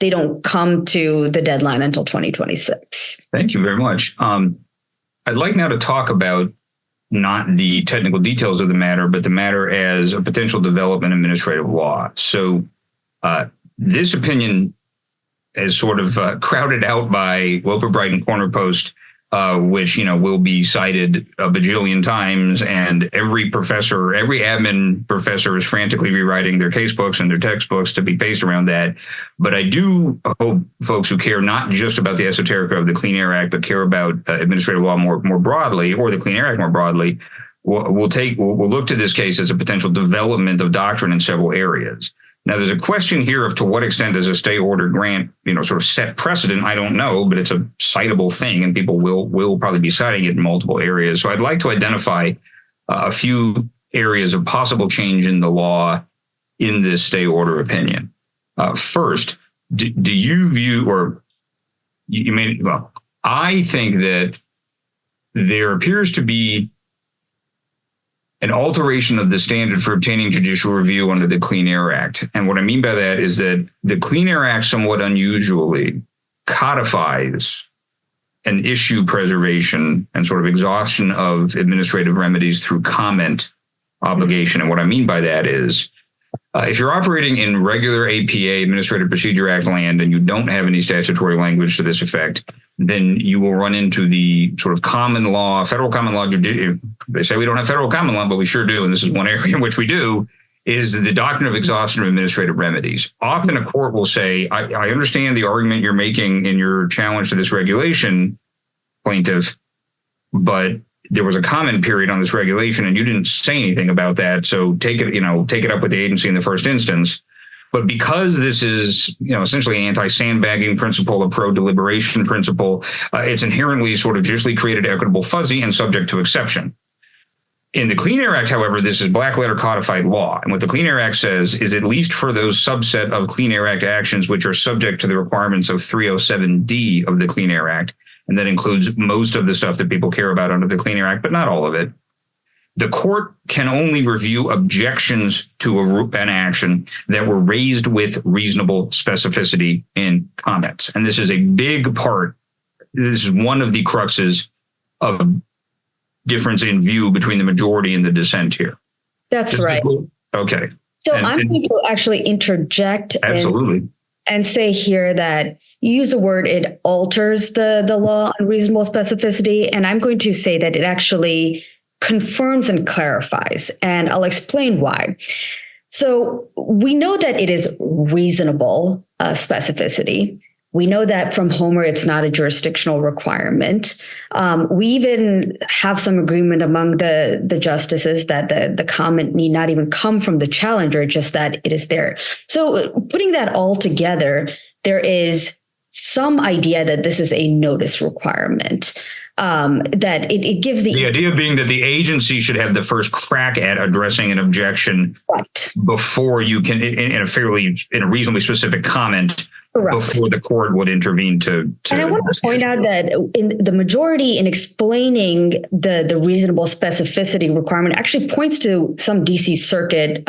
Speaker 4: they don't come to the deadline until 2026.
Speaker 3: Thank you very much. I'd like now to talk about not the technical details of the matter, but the matter as a potential development in administrative law. So this opinion is sort of crowded out by Loper Brighton Corner Post, which, will be cited a bajillion times. And every admin professor is frantically rewriting their casebooks and their textbooks to be based around that. But I do hope folks who care not just about the esoterica of the Clean Air Act, but care about administrative law more broadly, or the Clean Air Act more broadly, we'll look to this case as a potential development of doctrine in several areas. Now, there's a question here of to what extent does a stay order grant, sort of set precedent? I don't know, but it's a citable thing, and people will probably be citing it in multiple areas. So I'd like to identify a few areas of possible change in the law in this stay order opinion. First, do you view, or you may, well, I think that there appears to be an alteration of the standard for obtaining judicial review under the Clean Air Act. And what I mean by that is that the Clean Air Act somewhat unusually codifies an issue preservation and sort of exhaustion of administrative remedies through comment obligation. And what I mean by that is, if you're operating in regular APA, Administrative Procedure Act land, and you don't have any statutory language to this effect, then you will run into the sort of common law, federal common law. They say we don't have federal common law, but we sure do. And this is one area in which we do, is the doctrine of exhaustion of administrative remedies. Often a court will say, I understand the argument you're making in your challenge to this regulation, plaintiff, but there was a comment period on this regulation and you didn't say anything about that. So take it up with the agency in the first instance. But because this is, essentially an anti-sandbagging principle, a pro-deliberation principle, it's inherently sort of judicially created equitable fuzzy and subject to exception. In the Clean Air Act, however, this is black letter codified law. And what the Clean Air Act says is, at least for those subset of Clean Air Act actions which are subject to the requirements of 307D of the Clean Air Act, and that includes most of the stuff that people care about under the Clean Air Act, but not all of it, the court can only review objections to an action that were raised with reasonable specificity in comments. And this is a big part. This is one of the cruxes of difference in view between the majority and the dissent here.
Speaker 4: That's right.
Speaker 3: Okay.
Speaker 4: So I'm going to actually interject.
Speaker 3: Absolutely.
Speaker 4: And say here that you use the word, it alters the law on reasonable specificity. And I'm going to say that it actually confirms and clarifies. And I'll explain why. So we know that it is reasonable specificity. We know that from Homer, it's not a jurisdictional requirement. We even have some agreement among the justices that the comment need not even come from the challenger, just that it is there. So putting that all together, there is some idea that this is a notice requirement, that it gives the
Speaker 3: idea being that the agency should have the first crack at addressing an objection before you can, in a reasonably specific comment, before the court would intervene to. And
Speaker 4: I want to point out that in the majority, in explaining the reasonable specificity requirement, actually points to some DC Circuit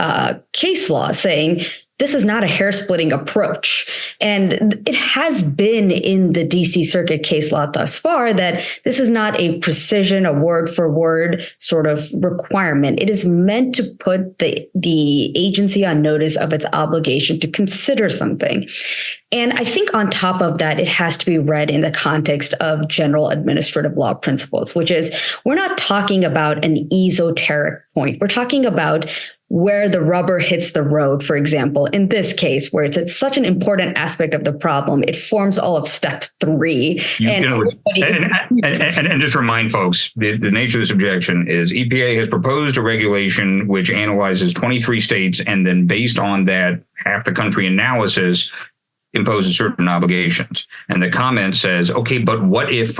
Speaker 4: case law saying this is not a hair-splitting approach. And it has been in the DC Circuit case law thus far that this is not a precision, a word-for-word sort of requirement. It is meant to put the agency on notice of its obligation to consider something. And I think on top of that, it has to be read in the context of general administrative law principles, which is we're not talking about an esoteric point. We're talking about where the rubber hits the road, for example, in this case, where it's such an important aspect of the problem, it forms all of step 3.
Speaker 3: And just remind folks, the nature of this objection is EPA has proposed a regulation which analyzes 23 states, and then based on that half the country analysis, imposes certain obligations. And the comment says, okay, but what if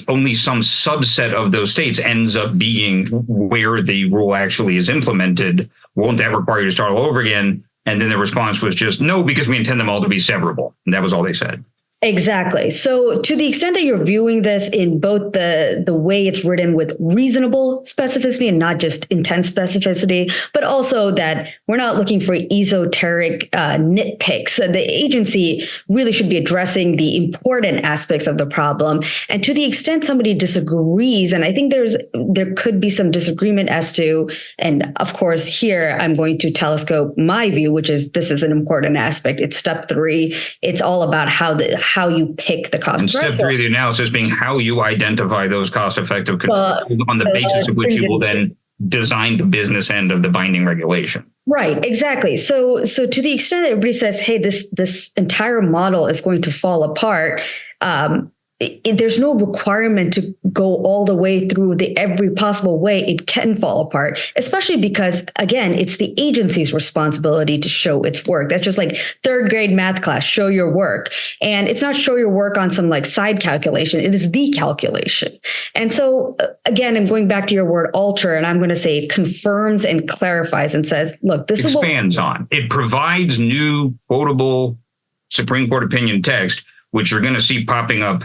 Speaker 3: only some subset of those states ends up being where the rule actually is implemented? Won't that require you to start all over again? And then the response was just, no, because we intend them all to be severable. And that was all they said.
Speaker 4: Exactly. So to the extent that you're viewing this in both the way it's written with reasonable specificity and not just intense specificity, but also that we're not looking for esoteric nitpicks. The agency really should be addressing the important aspects of the problem. And to the extent somebody disagrees, and I think there could be some disagreement as to, and of course here I'm going to telescope my view, which is this is an important aspect. It's step 3. It's all about how you pick the cost.
Speaker 3: And step 3 of the analysis being how you identify those cost-effective controls on the basis of which you will then design the business end of the binding regulation.
Speaker 4: Right, exactly. So to the extent that everybody says, hey, this entire model is going to fall apart, there's no requirement to go all the way through every possible way it can fall apart, especially because, again, it's the agency's responsibility to show its work. That's just like 3rd grade math class, show your work. And it's not show your work on some like side calculation. It is the calculation. And so, again, I'm going back to your word alter, and I'm going to say it confirms and clarifies and says, look, this is what
Speaker 3: expands on. It provides new quotable Supreme Court opinion text, which you're going to see popping up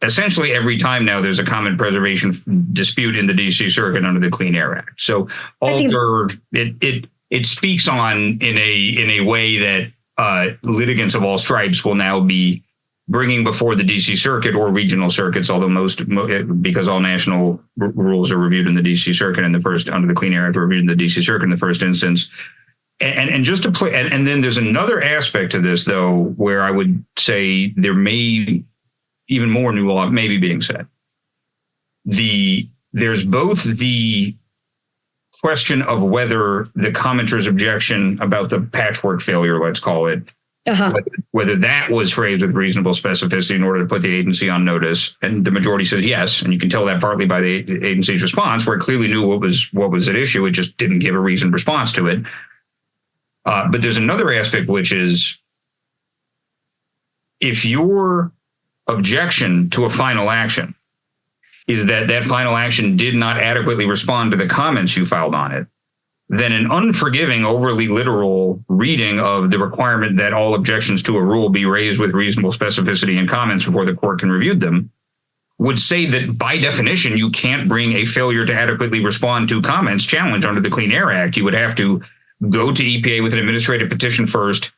Speaker 3: essentially every time now there's a common preservation dispute in the DC Circuit under the Clean Air Act. So it speaks on in a way that litigants of all stripes will now be bringing before the DC Circuit or regional circuits, although because all national rules are reviewed in the DC Circuit under the Clean Air Act, reviewed in the DC Circuit in the first instance. And just to play, and then there's another aspect to this though, where I would say there may even more new law may be being said. There's both the question of whether the commenter's objection about the patchwork failure, let's call it, whether that was phrased with reasonable specificity in order to put the agency on notice. And the majority says yes. And you can tell that partly by the agency's response, where it clearly knew what was at issue. It just didn't give a reasoned response to it. But there's another aspect, which is if your objection to a final action is that final action did not adequately respond to the comments you filed on it, then an unforgiving, overly literal reading of the requirement that all objections to a rule be raised with reasonable specificity and comments before the court can review them would say that by definition, you can't bring a failure to adequately respond to comments challenge under the Clean Air Act. You would have to go to EPA with an administrative petition first,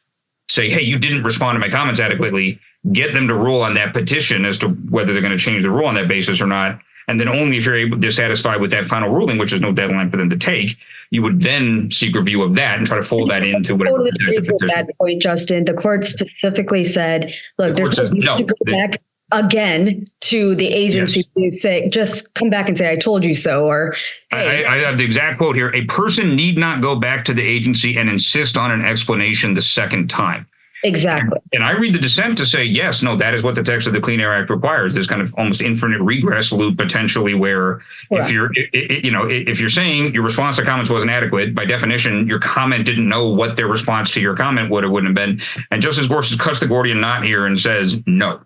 Speaker 3: say, hey, you didn't respond to my comments adequately, get them to rule on that petition as to whether they're going to change the rule on that basis or not. And then only if you're dissatisfied with that final ruling, which is no deadline for them to take, you would then seek review of that and try to fold that into whatever.
Speaker 4: Totally agrees with that point, Justin. The court specifically said, look, there's no to go back again to the agency to say, just come back and say, I told you so. Or hey.
Speaker 3: I have the exact quote here. A person need not go back to the agency and insist on an explanation the second time.
Speaker 4: Exactly.
Speaker 3: And I read the dissent to say, yes, no, that is what the text of the Clean Air Act requires. This kind of almost infinite regress loop potentially where if you're saying your response to comments wasn't adequate, by definition, your comment didn't know what their response to your comment would or wouldn't have been. And Justice Gorsuch cuts the Gordian knot here and says, no.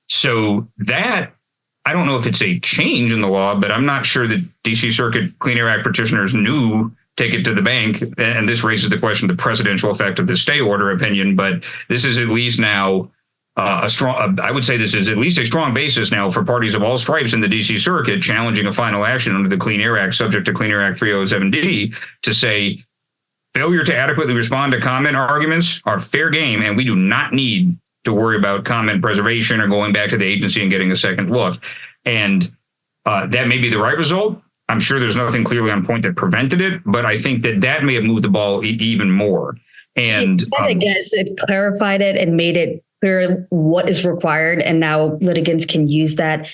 Speaker 3: So that, I don't know if it's a change in the law, but I'm not sure that DC Circuit Clean Air Act petitioners knew take it to the bank. And this raises the question of the presidential effect of the stay order opinion. But this is at least now I would say this is at least a strong basis now for parties of all stripes in the DC Circuit challenging a final action under the Clean Air Act, subject to Clean Air Act 307D, to say failure to adequately respond to comment arguments are fair game, and we do not need to worry about comment preservation or going back to the agency and getting a second look. And that may be the right result. I'm sure there's nothing clearly on point that prevented it, but I think that may have moved the ball even more. And
Speaker 4: I guess it clarified it and made it clear what is required, and now litigants can use that.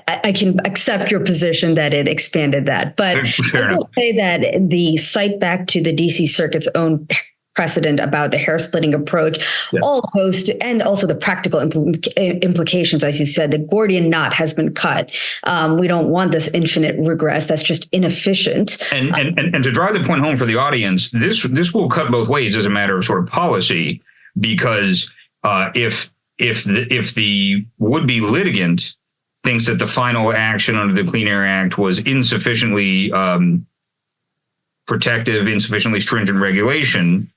Speaker 4: I can accept your position that it expanded that, but I will say that the cite back to the DC Circuit's own precedent about the hair splitting approach, all goes to, and also the practical implications, as you said, the Gordian knot has been cut. We don't want this infinite regress. That's just inefficient.
Speaker 3: And to drive the point home for the audience, this will cut both ways as a matter of sort of policy, because if the would-be litigant thinks that the final action under the Clean Air Act was insufficiently protective, insufficiently stringent regulation,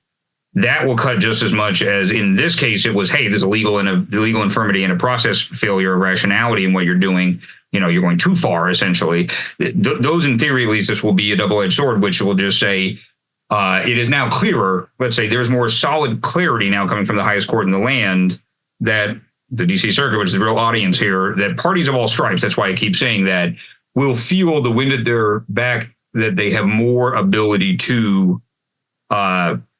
Speaker 3: that will cut just as much as in this case it was, hey, there's a legal infirmity and a process failure of rationality in what you're doing. You're going too far, essentially. Those, in theory, at least, this will be a double-edged sword, which will just say it is now clearer. Let's say there's more solid clarity now coming from the highest court in the land that the D.C. Circuit, which is the real audience here, that parties of all stripes, that's why I keep saying that, will feel the wind at their back, that they have more ability to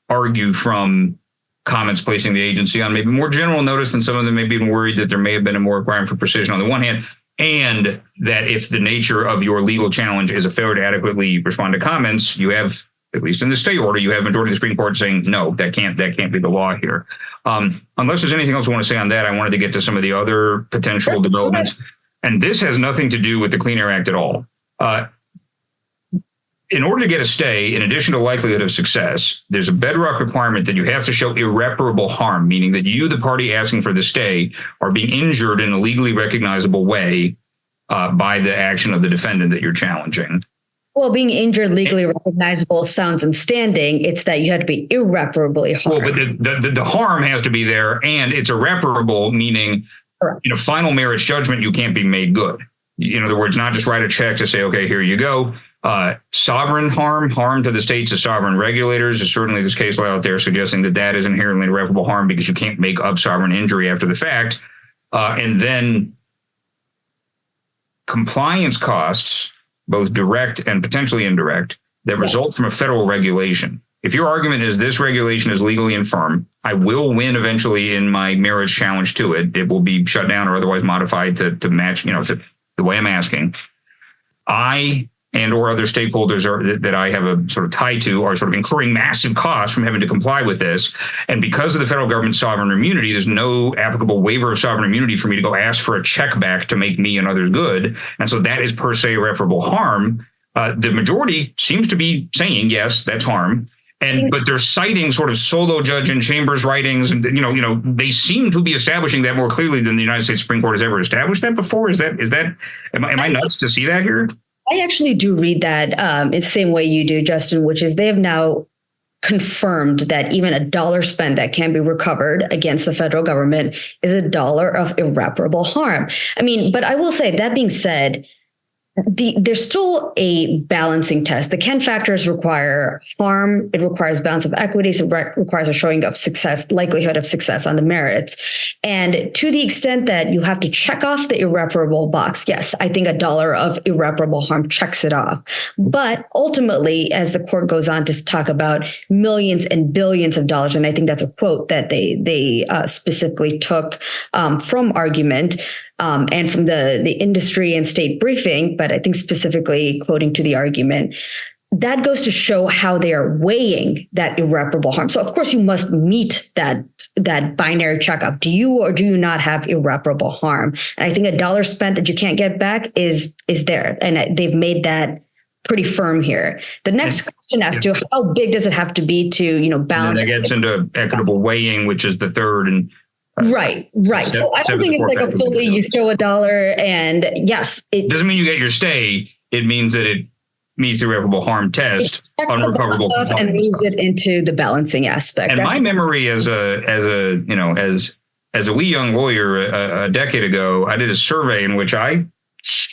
Speaker 3: argue from comments placing the agency on maybe more general notice than some of them may be worried that there may have been a more requirement for precision on the one hand, and that if the nature of your legal challenge is a failure to adequately respond to comments, you have, at least in the stay order, you have majority of the Supreme Court saying, no, that can't be the law here. Unless there's anything else I want to say on that, I wanted to get to some of the other potential developments. And this has nothing to do with the Clean Air Act at all. In order to get a stay, in addition to likelihood of success, there's a bedrock requirement that you have to show irreparable harm, meaning that you, the party asking for the stay, are being injured in a legally recognizable way by the action of the defendant that you're challenging.
Speaker 4: Well, being injured legally recognizable sounds in standing. It's that you have to be irreparably harmed.
Speaker 3: Well, but the harm has to be there, and it's irreparable, meaning in a final merits judgment, you can't be made good. In other words, not just write a check to say, okay, here you go. Sovereign harm to the states as sovereign regulators is certainly this case law out there suggesting that is inherently irreparable harm because you can't make up sovereign injury after the fact. And then compliance costs, both direct and potentially indirect, that result from a federal regulation. If your argument is this regulation is legally infirm, I will win eventually in my merits challenge to it. It will be shut down or otherwise modified to match, to the way I'm asking. I and or other stakeholders that I have a sort of tie to are sort of incurring massive costs from having to comply with this. And because of the federal government's sovereign immunity, there's no applicable waiver of sovereign immunity for me to go ask for a check back to make me and others good. And so that is per se irreparable harm. The majority seems to be saying, yes, that's harm. But they're citing sort of solo judge and Chambers writings, and they seem to be establishing that more clearly than the United States Supreme Court has ever established that before. Am I nuts to see that here?
Speaker 4: I actually do read that it's the same way you do, Justin, which is they have now confirmed that even $1 spent that can be recovered against the federal government is $1 of irreparable harm. I mean, but I will say, that being said, there's still a balancing test. The Kent factors require harm. It requires balance of equities. It requires a showing of success, likelihood of success on the merits. And to the extent that you have to check off the irreparable box, yes, I think $1 of irreparable harm checks it off. But ultimately, as the court goes on to talk about millions and billions of dollars, and I think that's a quote that they specifically took from argument, and from the industry and state briefing, but I think specifically quoting to the argument, that goes to show how they are weighing that irreparable harm. So of course you must meet that binary checkup. Do you or do you not have irreparable harm? And I think $1 spent that you can't get back is there. And they've made that pretty firm here. The next question as to how big does it have to be to, balance?
Speaker 3: And that gets into equitable weighing, which is the third. And
Speaker 4: Right. So I don't think it's like absolutely you show $1 and yes. It
Speaker 3: doesn't mean you get your stay. It means that it meets the irreparable harm test, unrecoverable
Speaker 4: and moves it into the balancing aspect.
Speaker 3: And my memory as a wee young lawyer a decade ago, I did a survey in which I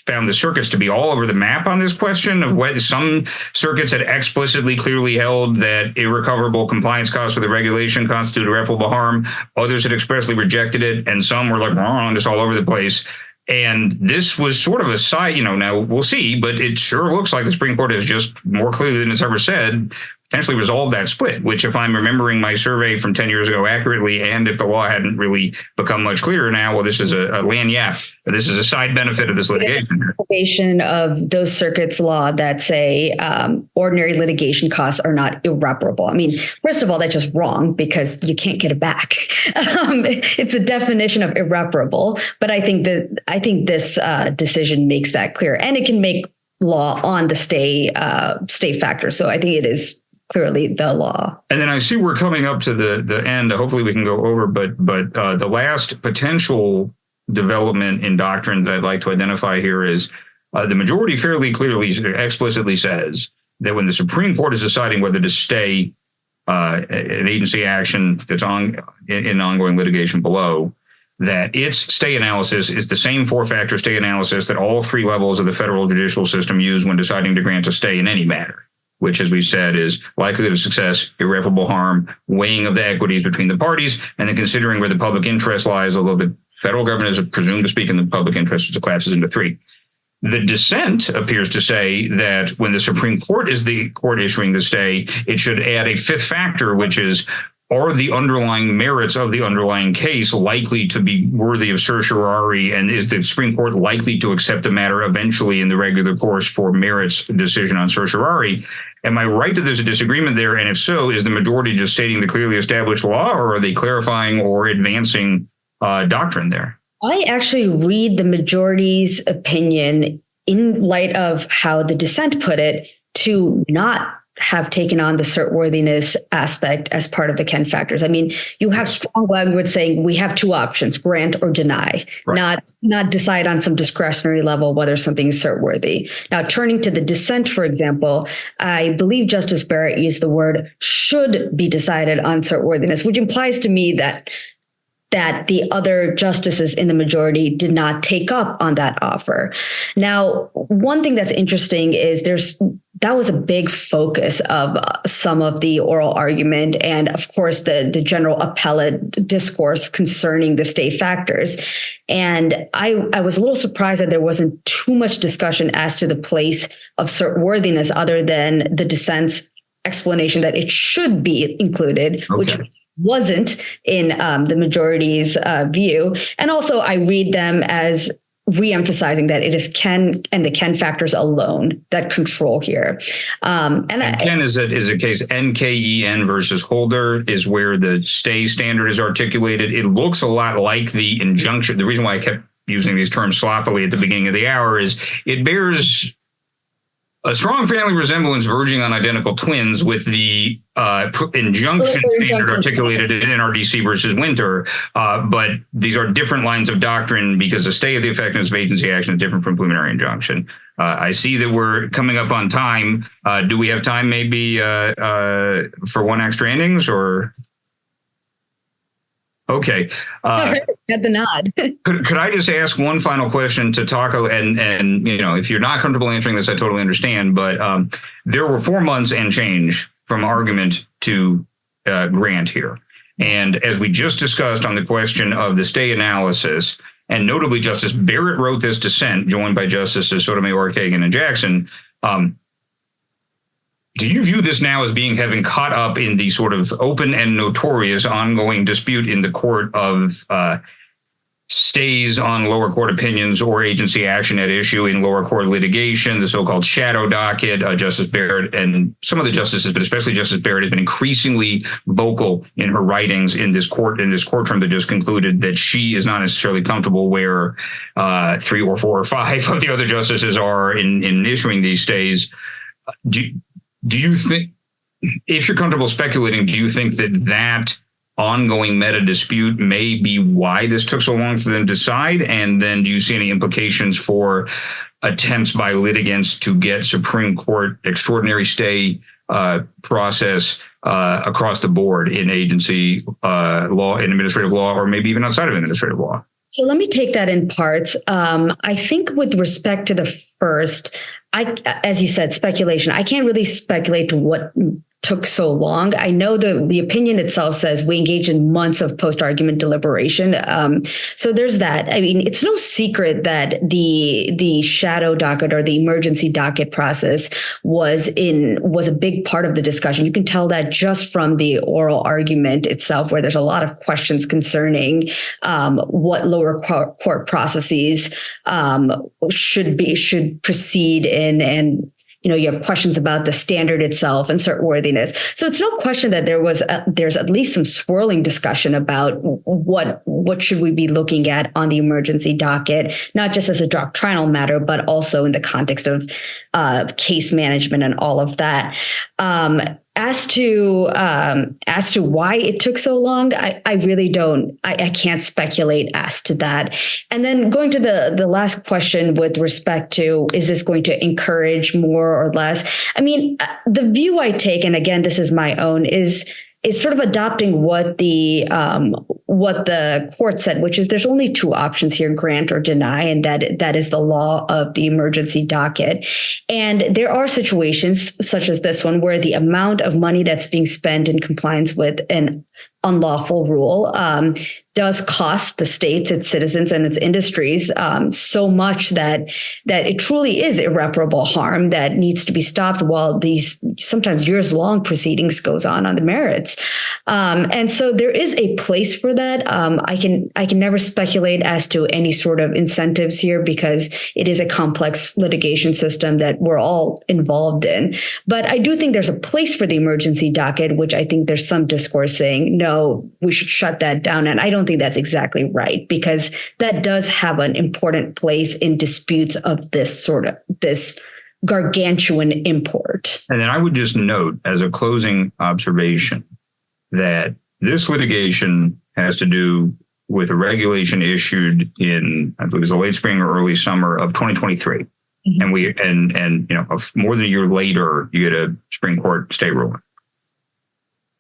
Speaker 3: found the circuits to be all over the map on this question of what some circuits had explicitly clearly held that irrecoverable compliance costs with the regulation constitute irreparable harm. Others had expressly rejected it, and some were like, just all over the place. And this was sort of a side, now we'll see, but it sure looks like the Supreme Court has just more clearly than it's ever said, potentially resolved that split, which if I'm remembering my survey from 10 years ago accurately, and if the law hadn't really become much clearer now, well, this is a lagniappe. This is a side benefit of this litigation.
Speaker 4: Of those circuits law that say ordinary litigation costs are not irreparable. I mean, first of all, that's just wrong because you can't get it back. It's a definition of irreparable, but I think this decision makes that clear, and it can make law on the state factor. So I think it is clearly the law.
Speaker 3: And then I see we're coming up to the end. Hopefully we can go over, but the last potential development in doctrine that I'd like to identify here is the majority fairly clearly explicitly says that when the Supreme Court is deciding whether to stay an agency action that's in ongoing litigation below, that its stay analysis is the same four-factor stay analysis that all three levels of the federal judicial system use when deciding to grant a stay in any matter, which, as we've said, is likelihood of success, irreparable harm, weighing of the equities between the parties, and then considering where the public interest lies, although the federal government is presumed to speak in the public interest, which collapses into three. The dissent appears to say that when the Supreme Court is the court issuing the stay, it should add a fifth factor, which is, are the underlying merits of the underlying case likely to be worthy of certiorari, and is the Supreme Court likely to accept the matter eventually in the regular course for merits decision on certiorari? Am I right that there's a disagreement there? And if so, is the majority just stating the clearly established law, or are they clarifying or advancing doctrine there?
Speaker 4: I actually read the majority's opinion in light of how the dissent put it to not have taken on the cert-worthiness aspect as part of the Ken factors. I mean, you have strong language saying we have two options, grant or deny, right. not decide on some discretionary level whether something is cert-worthy. Now, turning to the dissent, for example, I believe Justice Barrett used the word should be decided on cert-worthiness, which implies to me that the other justices in the majority did not take up on that offer. Now, one thing that's interesting is that was a big focus of some of the oral argument and, of course, the general appellate discourse concerning the stay factors. And I was a little surprised that there wasn't too much discussion as to the place of cert-worthiness other than the dissent's explanation that it should be included, which wasn't in the majority's view. And also I read them as re-emphasizing that it is Ken and the Ken factors alone that control here. And
Speaker 3: Ken is a case, NKEN versus Holder is where the stay standard is articulated. It looks a lot like the injunction. The reason why I kept using these terms sloppily at the beginning of the hour is it bears a strong family resemblance verging on identical twins with the injunction standard articulated in NRDC versus Winter. But these are different lines of doctrine because a stay of the effectiveness of agency action is different from preliminary injunction. I see that we're coming up on time. Do we have time maybe for one extra innings or? Okay.
Speaker 4: Got the nod.
Speaker 3: Could I just ask one final question to Taco? And if you're not comfortable answering this, I totally understand. But there were 4 months and change from argument to grant here. And as we just discussed on the question of the stay analysis, and notably Justice Barrett wrote this dissent, joined by Justices Sotomayor, Kagan, and Jackson. Do you view this now as having caught up in the sort of open and notorious ongoing dispute in the court of stays on lower court opinions or agency action at issue in lower court litigation, the so-called shadow docket? Justice Barrett and some of the justices, but especially Justice Barrett, has been increasingly vocal in her writings in this court term that just concluded that she is not necessarily comfortable where 3 or 4 or 5 of the other justices are in issuing these stays. Do you think, if you're comfortable speculating, do you think that ongoing meta dispute may be why this took so long for them to decide? And then do you see any implications for attempts by litigants to get Supreme Court extraordinary stay process across the board in agency law, in administrative law, or maybe even outside of administrative law?
Speaker 4: So let me take that in parts. I think with respect to the first, as you said, speculation. I can't really speculate to what took so long. I know the opinion itself says we engage in months of post-argument deliberation. So there's that. I mean, it's no secret that the shadow docket or the emergency docket process was a big part of the discussion. You can tell that just from the oral argument itself, where there's a lot of questions concerning what lower court processes should proceed in, and you have questions about the standard itself and cert-worthiness. So it's no question that there's at least some swirling discussion about what should we be looking at on the emergency docket, not just as a doctrinal matter, but also in the context of case management and all of that. As to why it took so long, I really don't. I can't speculate as to that. And then going to the last question with respect to, is this going to encourage more or less? I mean, the view I take, and again, this is my own, is sort of adopting what the court said, which is there's only two options here: grant or deny, and that is the law of the emergency docket. And there are situations such as this one where the amount of money that's being spent in compliance with an unlawful rule does cost the states, its citizens, and its industries so much that it truly is irreparable harm that needs to be stopped while these sometimes years-long proceedings goes on the merits. And so there is a place for that. I can never speculate as to any sort of incentives here because it is a complex litigation system that we're all involved in. But I do think there's a place for the emergency docket, which I think there's some discourse saying, no, we should shut that down. And I don't think that's exactly right, because that does have an important place in disputes of this gargantuan import.
Speaker 3: And then I would just note as a closing observation that this litigation has to do with a regulation issued in, I believe it was the late spring or early summer of 2023. Mm-hmm. And more than a year later, you get a Supreme Court stay ruling.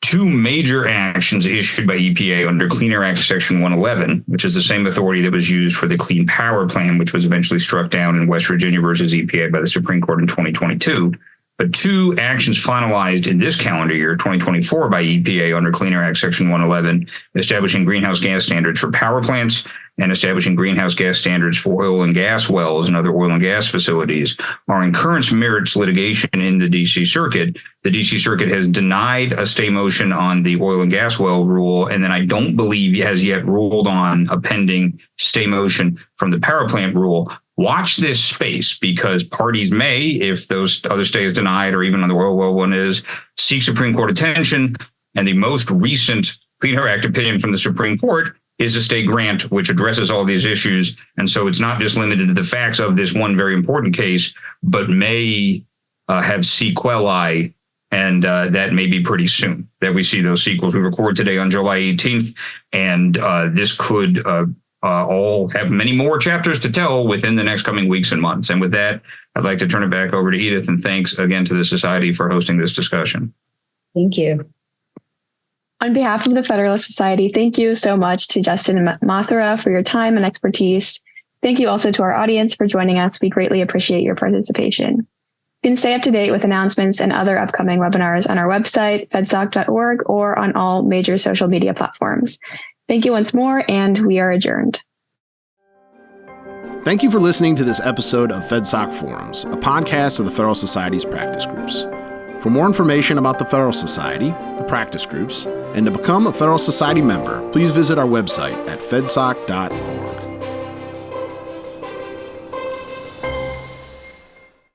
Speaker 3: Two major actions issued by EPA under Clean Air Act Section 111, which is the same authority that was used for the Clean Power Plan, which was eventually struck down in West Virginia versus EPA by the Supreme Court in 2022. But two actions finalized in this calendar year, 2024, by EPA under Clean Air Act Section 111, establishing greenhouse gas standards for power plants and establishing greenhouse gas standards for oil and gas wells and other oil and gas facilities, are in current merits litigation in the D.C. Circuit. The D.C. Circuit has denied a stay motion on the oil and gas well rule, and then I don't believe has yet ruled on a pending stay motion from the power plant rule. Watch this space, because parties may, if those other stay is denied or even on the oil well one is, seek Supreme Court attention. And the most recent Clean Air Act opinion from the Supreme Court is a stay grant, which addresses all these issues. And so it's not just limited to the facts of this one very important case, but may have sequelae, and that may be pretty soon that we see those sequels. We record today on July 18th, and this could all have many more chapters to tell within the next coming weeks and months. And with that, I'd like to turn it back over to Edith, and thanks again to the Society for hosting this discussion.
Speaker 4: Thank you.
Speaker 2: On behalf of the Federalist Society, thank you so much to Justin and Mathura for your time and expertise. Thank you also to our audience for joining us. We greatly appreciate your participation. You can stay up to date with announcements and other upcoming webinars on our website, fedsoc.org, or on all major social media platforms. Thank you once more, and we are adjourned.
Speaker 1: Thank you for listening to this episode of FedSoc Forums, a podcast of the Federalist Society's practice groups. For more information about the Federalist Society, the practice groups, and to become a Federalist Society member, please visit our website at fedsoc.org.